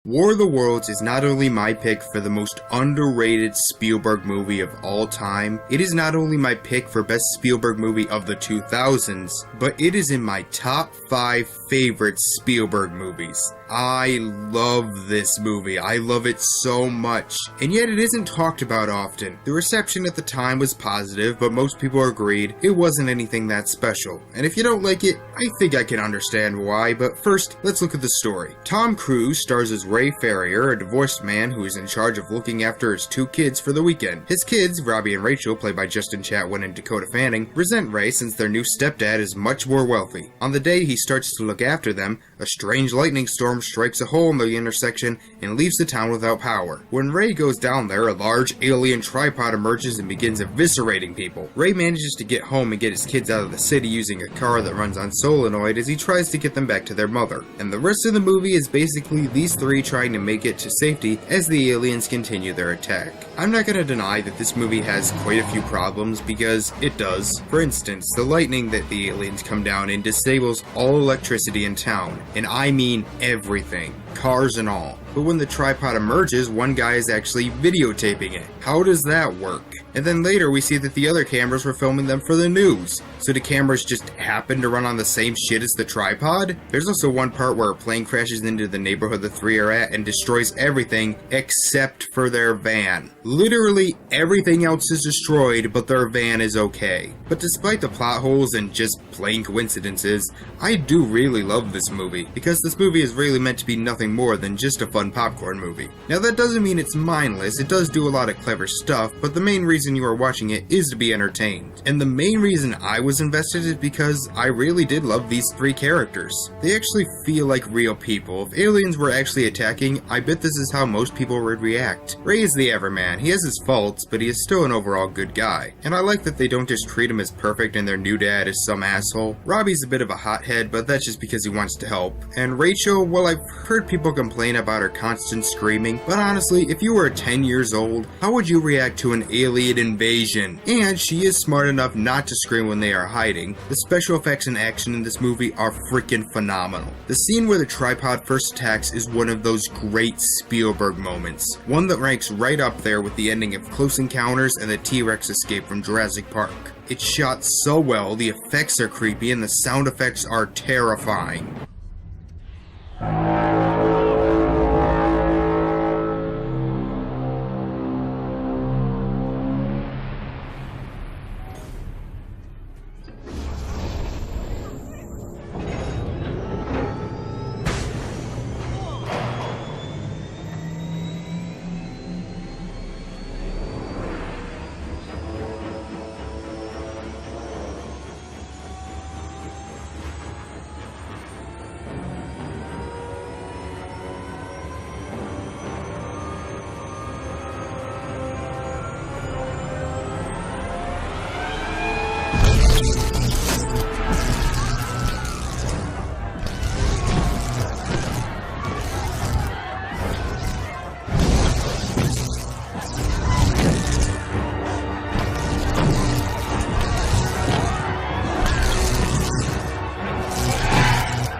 War of the Worlds is not only my pick for the most underrated Spielberg movie of all time, it is not only my pick for best Spielberg movie of the 2000s, but it is in my top 5 favorite Spielberg movies. I love this movie. I love it so much. And yet it isn't talked about often. The reception at the time was positive, but most people agreed it wasn't anything that special. And if you don't like it, I think I can understand why, but first, let's look at the story. Tom Cruise stars as Ray Ferrier, a divorced man who is in charge of looking after his 2 kids for the weekend. His kids, Robbie and Rachel, played by Justin Chatwin and Dakota Fanning, resent Ray since their new stepdad is much more wealthy. On the day he starts to look after them, a strange lightning storm strikes a hole in the intersection and leaves the town without power. When Ray goes down there, a large alien tripod emerges and begins eviscerating people. Ray manages to get home and get his kids out of the city using a car that runs on solenoid as he tries to get them back to their mother. And the rest of the movie is basically these 3 trying to make it to safety as the aliens continue their attack. I'm not going to deny that this movie has quite a few problems, because it does. For instance, the lightning that the aliens come down in disables all electricity in town, and I mean everything. cars and all. But when the tripod emerges, one guy is actually videotaping it. How does that work? And then later we see that the other cameras were filming them for the news. So the cameras just happen to run on the same shit as the tripod? There's also one part where a plane crashes into the neighborhood the three are at and destroys everything except for their van. Literally everything else is destroyed, but their van is okay. But despite the plot holes and just plain coincidences, I do really love this movie, because this movie is really meant to be nothing more than just a fun popcorn movie. Now that doesn't mean it's mindless, it does do a lot of clever stuff, but the main reason you are watching it is to be entertained. And the main reason I was invested is because I really did love these three characters. They actually feel like real people. If aliens were actually attacking, I bet this is how most people would react. Ray is the everyman. He has his faults, but he is still an overall good guy. And I like that they don't just treat him as perfect and their new dad is some asshole. Robbie's a bit of a hothead, but that's just because he wants to help. And Rachel, well, I've heard people complain about her constant screaming, but honestly, if you were 10 years old, how would you react to an alien invasion? And she is smart enough not to scream when they are hiding. The special effects and action in this movie are freaking phenomenal. The scene where the tripod first attacks is one of those great Spielberg moments. One that ranks right up there with the ending of Close Encounters and the T-Rex escape from Jurassic Park. It's shot so well, the effects are creepy, and the sound effects are terrifying.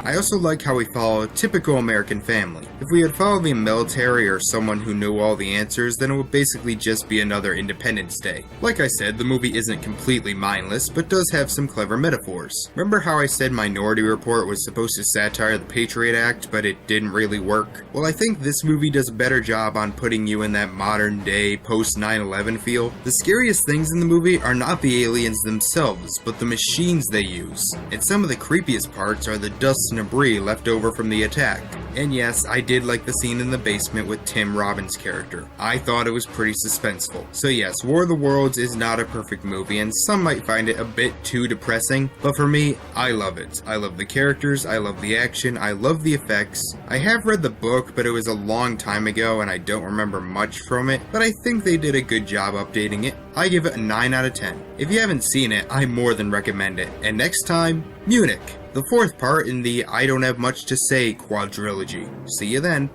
I also like how we follow a typical American family. If we had followed the military or someone who knew all the answers, then it would basically just be another Independence Day. Like I said, the movie isn't completely mindless, but does have some clever metaphors. Remember how I said Minority Report was supposed to satire the Patriot Act, but it didn't really work? Well, I think this movie does a better job on putting you in that modern day, post 9/11 feel. The scariest things in the movie are not the aliens themselves, but the machines they use. And some of the creepiest parts are the dust and debris left over from the attack. And yes, I did like the scene in the basement with Tim Robbins' character. I thought it was pretty suspenseful. So yes, War of the Worlds is not a perfect movie, and some might find it a bit too depressing, but for me, I love it. I love the characters, I love the action, I love the effects. I have read the book, but it was a long time ago and I don't remember much from it, but I think they did a good job updating it. I give it a 9 out of 10. If you haven't seen it, I more than recommend it. And next time, Munich, the fourth part in the I Don't Have Much to Say quadrilogy. See you then.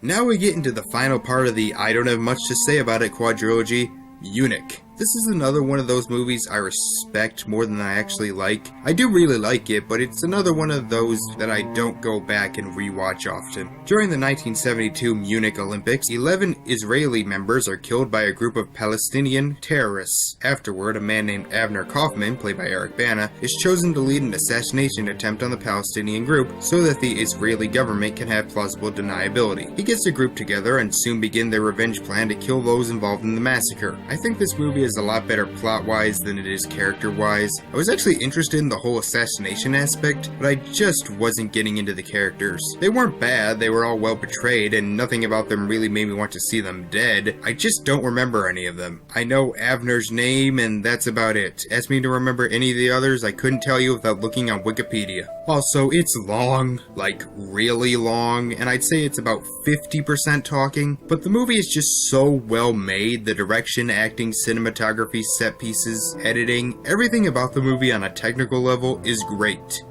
Now we get into the final part of the I Don't Have Much to Say About It quadrilogy, Munich. This is another one of those movies I respect more than I actually like. I do really like it, but it's another one of those that I don't go back and rewatch often. During the 1972 Munich Olympics, 11 Israeli members are killed by a group of Palestinian terrorists. Afterward, a man named Avner Kaufman, played by Eric Bana, is chosen to lead an assassination attempt on the Palestinian group so that the Israeli government can have plausible deniability. He gets the group together and soon begin their revenge plan to kill those involved in the massacre. I think this movie is is a lot better plot-wise than it is character-wise. I was actually interested in the whole assassination aspect, but I just wasn't getting into the characters. They weren't bad, they were all well portrayed, and nothing about them really made me want to see them dead. I just don't remember any of them. I know Avner's name, and that's about it. Ask me to remember any of the others, I couldn't tell you without looking on Wikipedia. Also, it's long, like really long, and I'd say it's about 50% talking, but the movie is just so well made. The direction, acting, cinematography, set pieces, editing, everything about the movie on a technical level is great.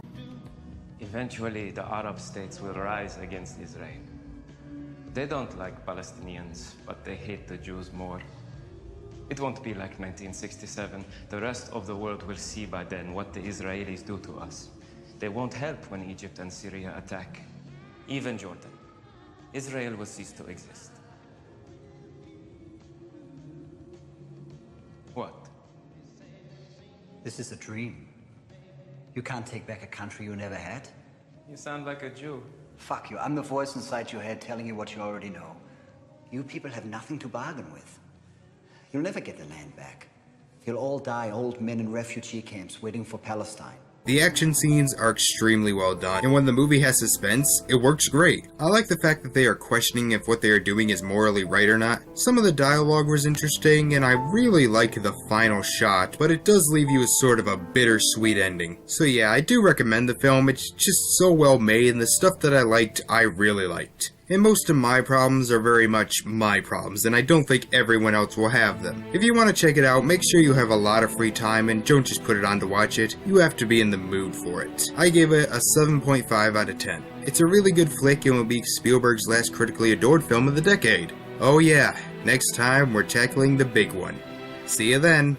Eventually, the Arab states will rise against Israel. They don't like Palestinians, but they hate the Jews more. It won't be like 1967. The rest of the world will see by then what the Israelis do to us. They won't help when Egypt and Syria attack. Even Jordan. Israel will cease to exist. What? This is a dream. You can't take back a country you never had. You sound like a Jew. Fuck you. I'm the voice inside your head telling you what you already know. You people have nothing to bargain with. You'll never get the land back. You'll all die old men in refugee camps waiting for Palestine. The action scenes are extremely well done, and when the movie has suspense, it works great. I like the fact that they are questioning if what they are doing is morally right or not. Some of the dialogue was interesting, and I really like the final shot, but it does leave you with sort of a bittersweet ending. So yeah, I do recommend the film. It's just so well made, and the stuff that I liked, I really liked. And most of my problems are very much my problems, and I don't think everyone else will have them. If you want to check it out, make sure you have a lot of free time and don't just put it on to watch it. You have to be in the mood for it. I gave it a 7.5 out of 10. It's a really good flick and will be Spielberg's last critically adored film of the decade. Oh yeah, next time we're tackling the big one. See you then.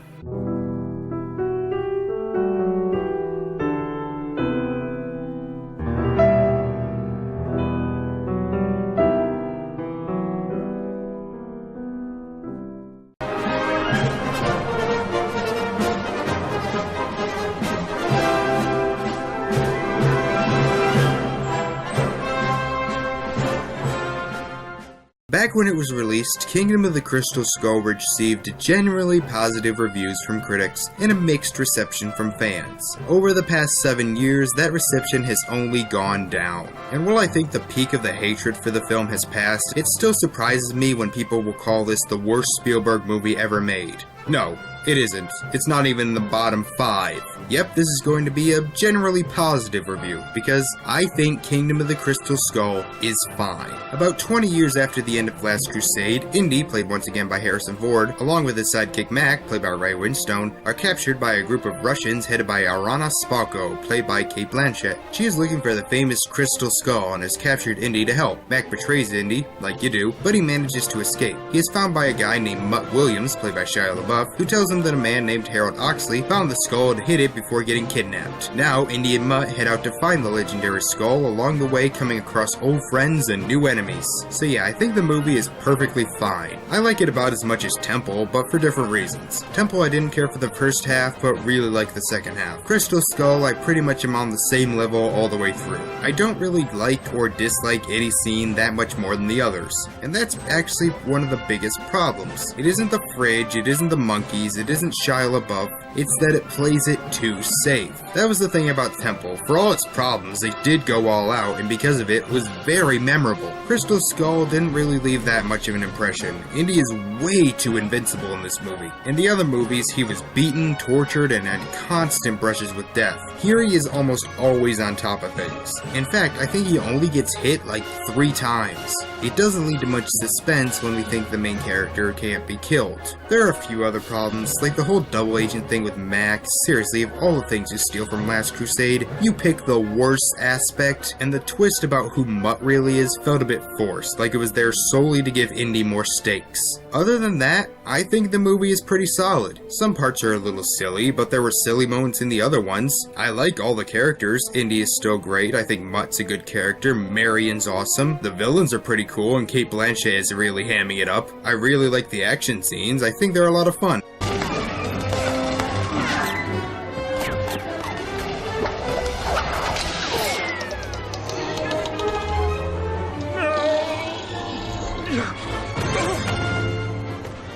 Back when it was released, Kingdom of the Crystal Skull received generally positive reviews from critics and a mixed reception from fans. Over the past 7 years, that reception has only gone down. And while I think the peak of the hatred for the film has passed, it still surprises me when people will call this the worst Spielberg movie ever made. No, it isn't. It's not even in the bottom 5. Yep, this is going to be a generally positive review, because I think Kingdom of the Crystal Skull is fine. About 20 years after the end of Last Crusade, Indy, played once again by Harrison Ford, along with his sidekick Mac, played by Ray Winstone, are captured by a group of Russians headed by Arana Spalko, played by Cate Blanchett. She is looking for the famous Crystal Skull and has captured Indy to help. Mac betrays Indy, like you do, but he manages to escape. He is found by a guy named Mutt Williams, played by Shia LaBeouf, who tells him that a man named Harold Oxley found the skull and hid it before getting kidnapped. Now, Indy and Mutt head out to find the legendary skull, along the way coming across old friends and new enemies. So yeah, I think the movie is perfectly fine. I like it about as much as Temple, but for different reasons. Temple I didn't care for the first half, but really like the second half. Crystal Skull I pretty much am on the same level all the way through. I don't really like or dislike any scene that much more than the others. And that's actually one of the biggest problems. It isn't the fridge, it isn't the monkeys, it isn't Shia LaBeouf, it's that it plays it too safe. That was the thing about Temple. For all its problems, they did go all out, and because of it, was very memorable. Crystal Skull didn't really leave that much of an impression. Indy is way too invincible in this movie. In the other movies, he was beaten, tortured, and had constant brushes with death. Here he is almost always on top of things. In fact, I think he only gets hit like 3 times. It doesn't lead to much suspense when we think the main character can't be killed. There are a few other problems, like the whole double agent thing with Mac. Seriously, of all the things you steal from Last Crusade, you pick the worst aspect, and the twist about who Mutt really is felt a bit forced, like it was there solely to give Indy more stakes. Other than that, I think the movie is pretty solid. Some parts are a little silly, but there were silly moments in the other ones. I like all the characters. Indy is still great. I think Mutt's a good character. Marion's awesome. The villains are pretty cool, and Cate Blanchett is really hamming it up. I really like the action scenes. I think they're a lot of fun.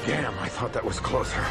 Damn, I thought that was closer.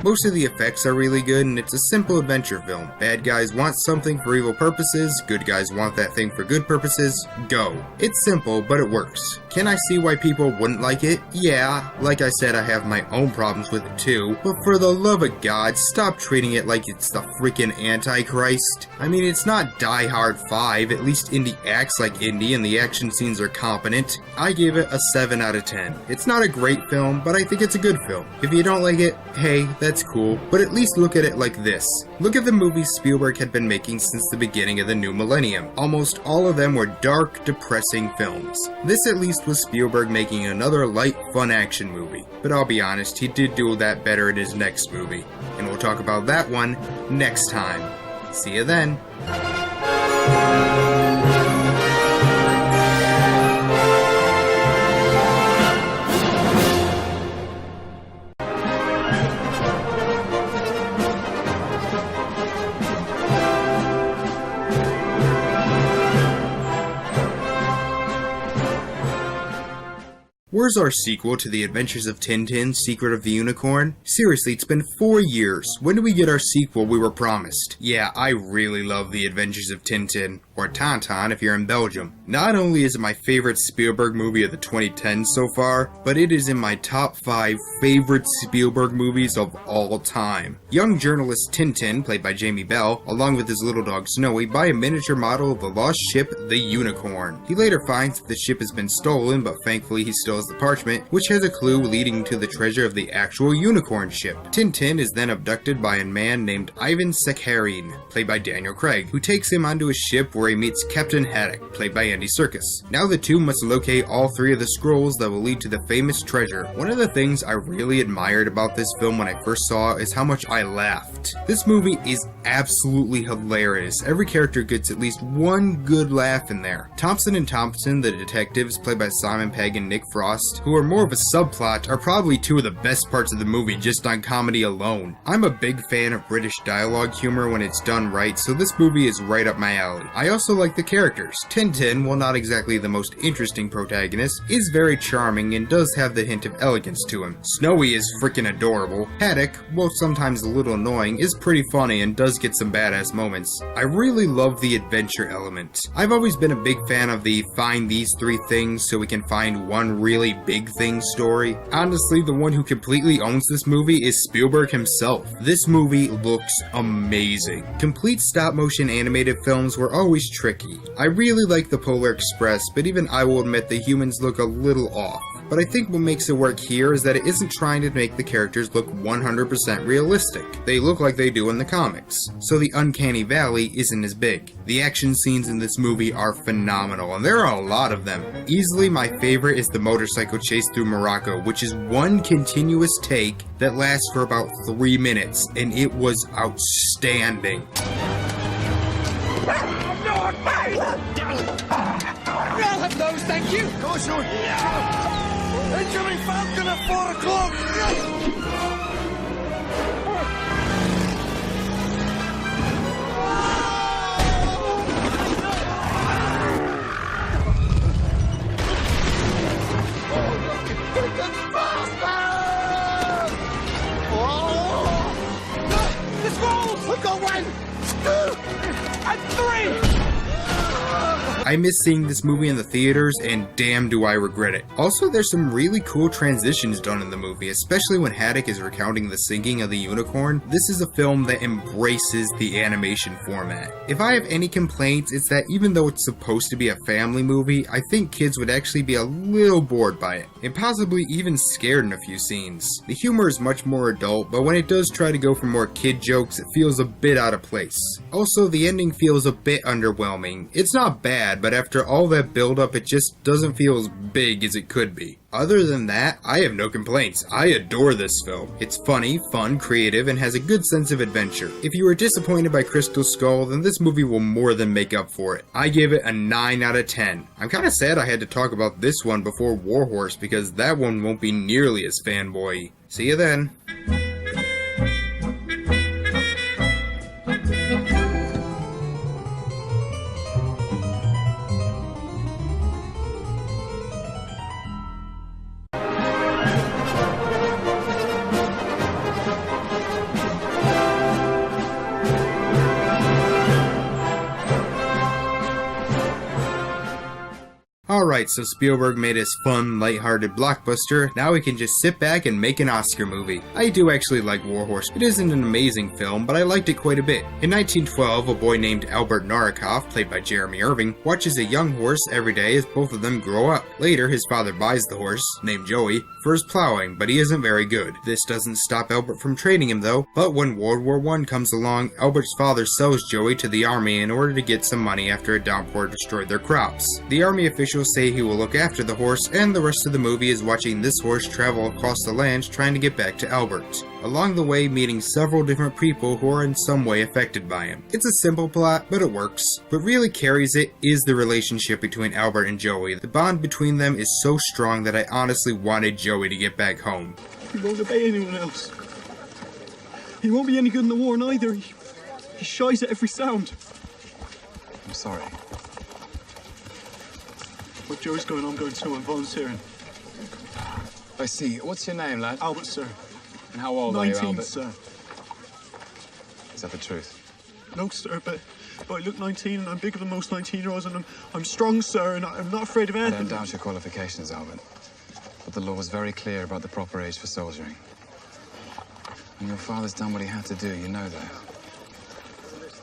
Most of the effects are really good, and it's a simple adventure film. Bad guys want something for evil purposes, good guys want that thing for good purposes, go. It's simple, but it works. Can I see why people wouldn't like it? Yeah, like I said, I have my own problems with it too, but for the love of God, stop treating it like it's the freaking Antichrist. I mean, it's not Die Hard 5, at least Indy acts like Indy and the action scenes are competent. I gave it a 7 out of 10. It's not a great film, but I think it's a good film. If you don't like it, hey, that's cool, but at least look at it like this. Look at the movies Spielberg had been making since the beginning of the new millennium. Almost all of them were dark, depressing films. This at least was Spielberg making another light, fun action movie. But I'll be honest, he did do that better in his next movie. And we'll talk about that one next time. See you then. Where's our sequel to The Adventures of TinTin, Secret of the Unicorn? Seriously, it's been 4 years. When do we get our sequel we were promised? Yeah, I really love The Adventures of TinTin, or TinTin if you're in Belgium. Not only is it my favorite Spielberg movie of the 2010s so far, but it is in my top 5 favorite Spielberg movies of all time. Young journalist Tintin, played by Jamie Bell, along with his little dog Snowy, buy a miniature model of the lost ship, the Unicorn. He later finds that the ship has been stolen, but thankfully he still has the parchment, which has a clue leading to the treasure of the actual unicorn ship. Tintin is then abducted by a man named Ivan Sakharine, played by Daniel Craig, who takes him onto a ship where he meets Captain Haddock, played by Andy Serkis. Now the two must locate all 3 of the scrolls that will lead to the famous treasure. One of the things I really admired about this film when I first saw it is how much I laughed. This movie is absolutely hilarious. Every character gets at least one good laugh in there. Thompson and Thompson, the detectives, played by Simon Pegg and Nick Frost, who are more of a subplot, are probably 2 of the best parts of the movie just on comedy alone. I'm a big fan of British dialogue humor when it's done right, so this movie is right up my alley. I also like the characters. Tintin, while not exactly the most interesting protagonist, is very charming and does have the hint of elegance to him. Snowy is freaking adorable. Haddock, while sometimes a little annoying, is pretty funny and does get some badass moments. I really love the adventure element. I've always been a big fan of the find these 3 things so we can find one really big thing story. Honestly, the one who completely owns this movie is Spielberg himself. This movie looks amazing. Complete stop-motion animated films were always tricky. I really like the Polar Express, but even I will admit the humans look a little off. But I think what makes it work here is that it isn't trying to make the characters look 100% realistic. They look like they do in the comics, so the uncanny valley isn't as big. The action scenes in this movie are phenomenal, and there are a lot of them. Easily my favorite is the motorcycle chase through Morocco, which is one continuous take that lasts for about 3 minutes, and it was outstanding. I'll have those, thank you! Go soon! Incoming Falcon at 4 o'clock! This rolls! We've got 1, 2, and 3! I miss seeing this movie in the theaters, and damn do I regret it. Also, there's some really cool transitions done in the movie, especially when Haddock is recounting the sinking of the unicorn. This is a film that embraces the animation format. If I have any complaints, it's that even though it's supposed to be a family movie, I think kids would actually be a little bored by it, and possibly even scared in a few scenes. The humor is much more adult, but when it does try to go for more kid jokes, it feels a bit out of place. Also, the ending feels a bit underwhelming. It's not bad, but after all that build-up, it just doesn't feel as big as it could be. Other than that, I have no complaints. I adore this film. It's funny, fun, creative, and has a good sense of adventure. If you were disappointed by Crystal Skull, then this movie will more than make up for it. I give it a 9 out of 10. I'm kinda sad I had to talk about this one before Warhorse, because that one won't be nearly as fanboy-y. See you then. Alright, so Spielberg made his fun, lighthearted blockbuster, now we can just sit back and make an Oscar movie. I do actually like War Horse. It isn't an amazing film, but I liked it quite a bit. In 1912, a boy named Albert Narikoff, played by Jeremy Irving, watches a young horse every day as both of them grow up. Later, his father buys the horse, named Joey, for his plowing, but he isn't very good. This doesn't stop Albert from training him though, but when World War I comes along, Albert's father sells Joey to the army in order to get some money after a downpour destroyed their crops. The army officials say he will look after the horse, and the rest of the movie is watching this horse travel across the land trying to get back to Albert. Along the way, meeting several different people who are in some way affected by him. It's a simple plot, but it works. What really carries it is the relationship between Albert and Joey. The bond between them is so strong that I honestly wanted Joey to get back home. He won't obey anyone else. He won't be any good in the war neither. He shies at every sound. I'm sorry. What Joey's going, I'm going too. I'm volunteering. I see. What's your name, lad? Albert, sir. And how old are you, 19, Albert? sir. Is that the truth? No, sir, but I look 19 and I'm bigger than most 19-year-olds and I'm strong, sir, and I'm not afraid of I anything. don't doubt your qualifications, Albert. But the law was very clear about the proper age for soldiering. And your father's done what he had to do, you know that.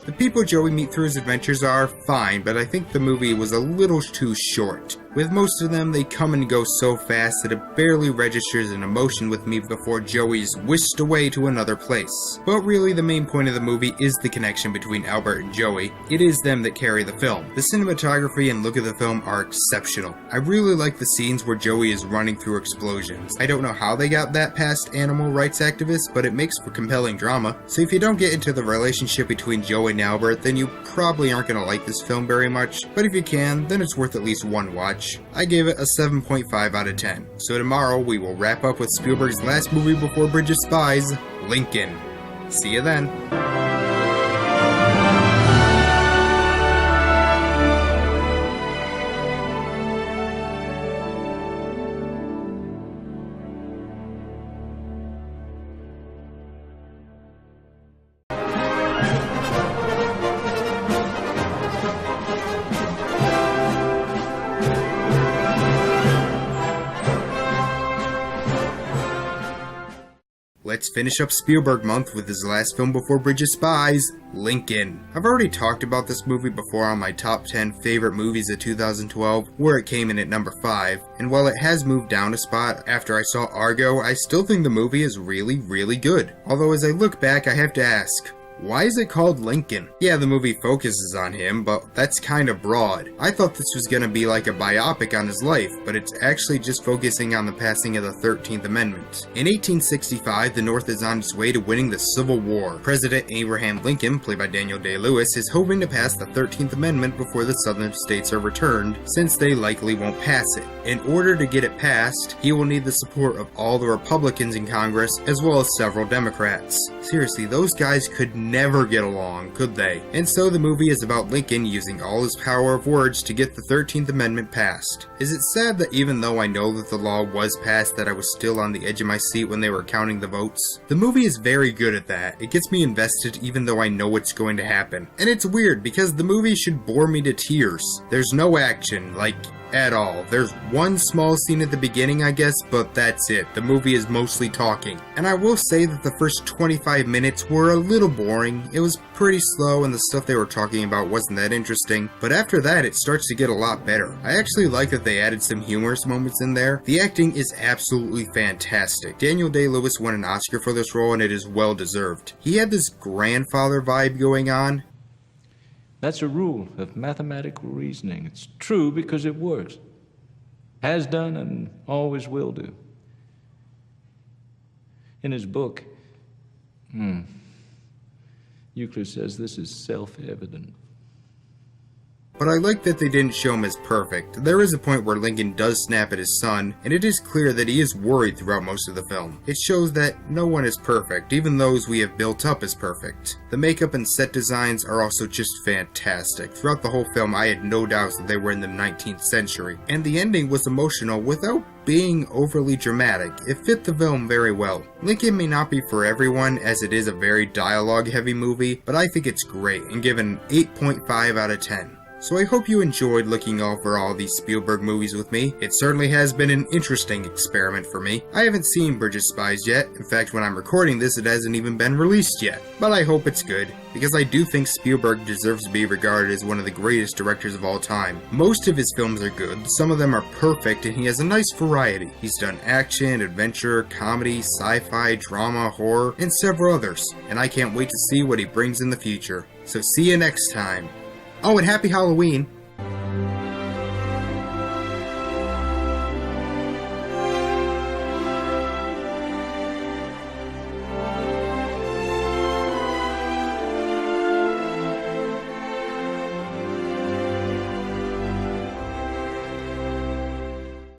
The people Joey meets through his adventures are fine, but I think the movie was a little too short. With most of them, they come and go so fast that it barely registers an emotion with me before Joey's whisked away to another place. But really, the main point of the movie is the connection between Albert and Joey. It is them that carry the film. The cinematography and look of the film are exceptional. I really like the scenes where Joey is running through explosions. I don't know how they got that past animal rights activists, but it makes for compelling drama. So if you don't get into the relationship between Joey and Albert, then you probably aren't going to like this film very much. But if you can, then it's worth at least one watch. I gave it a 7.5 out of 10. So tomorrow we will wrap up with Spielberg's last movie before Bridge of Spies, Lincoln. See you then. Let's finish up Spielberg month with his last film before Bridge of Spies, Lincoln. I've already talked about this movie before on my top 10 favorite movies of 2012, where it came in at number 5, and while it has moved down a spot after I saw Argo, I still think the movie is really, really good. Although as I look back, I have to ask, why is it called Lincoln? Yeah, the movie focuses on him, but that's kind of broad. I thought this was gonna be like a biopic on his life, but it's actually just focusing on the passing of the 13th Amendment. In 1865, the North is on its way to winning the Civil War. President Abraham Lincoln, played by Daniel Day-Lewis, is hoping to pass the 13th Amendment before the Southern states are returned, since they likely won't pass it. In order to get it passed, he will need the support of all the Republicans in Congress, as well as several Democrats. Seriously, those guys could never get along, could they? And so the movie is about Lincoln using all his power of words to get the 13th Amendment passed. Is it sad that even though I know that the law was passed, that I was still on the edge of my seat when they were counting the votes? The movie is very good at that. It gets me invested even though I know what's going to happen. And it's weird because the movie should bore me to tears. There's no action, like, at all. There's one small scene at the beginning, I guess, but that's it. The movie is mostly talking. And I will say that the first 25 minutes were a little boring. It was pretty slow and the stuff they were talking about wasn't that interesting, but after that it starts to get a lot better. I actually like that they added some humorous moments in there. The acting is absolutely fantastic. Daniel Day-Lewis won an Oscar for this role and it is well deserved. He had this grandfather vibe going on. That's a rule of mathematical reasoning. It's true because it works. Has done and always will do. In his book, Euclid says this is self-evident. But I like that they didn't show him as perfect. There is a point where Lincoln does snap at his son, and it is clear that he is worried throughout most of the film. It shows that no one is perfect, even those we have built up as perfect. The makeup and set designs are also just fantastic. Throughout the whole film, I had no doubts that they were in the 19th century. And the ending was emotional without being overly dramatic. It fit the film very well. Lincoln may not be for everyone, as it is a very dialogue-heavy movie, but I think it's great, and give an 8.5 out of 10. So I hope you enjoyed looking over all these Spielberg movies with me. It certainly has been an interesting experiment for me. I haven't seen Bridge of Spies yet. In fact, when I'm recording this, it hasn't even been released yet. But I hope it's good, because I do think Spielberg deserves to be regarded as one of the greatest directors of all time. Most of his films are good, some of them are perfect, and he has a nice variety. He's done action, adventure, comedy, sci-fi, drama, horror, and several others, and I can't wait to see what he brings in the future. So see you next time. Oh, and happy Halloween!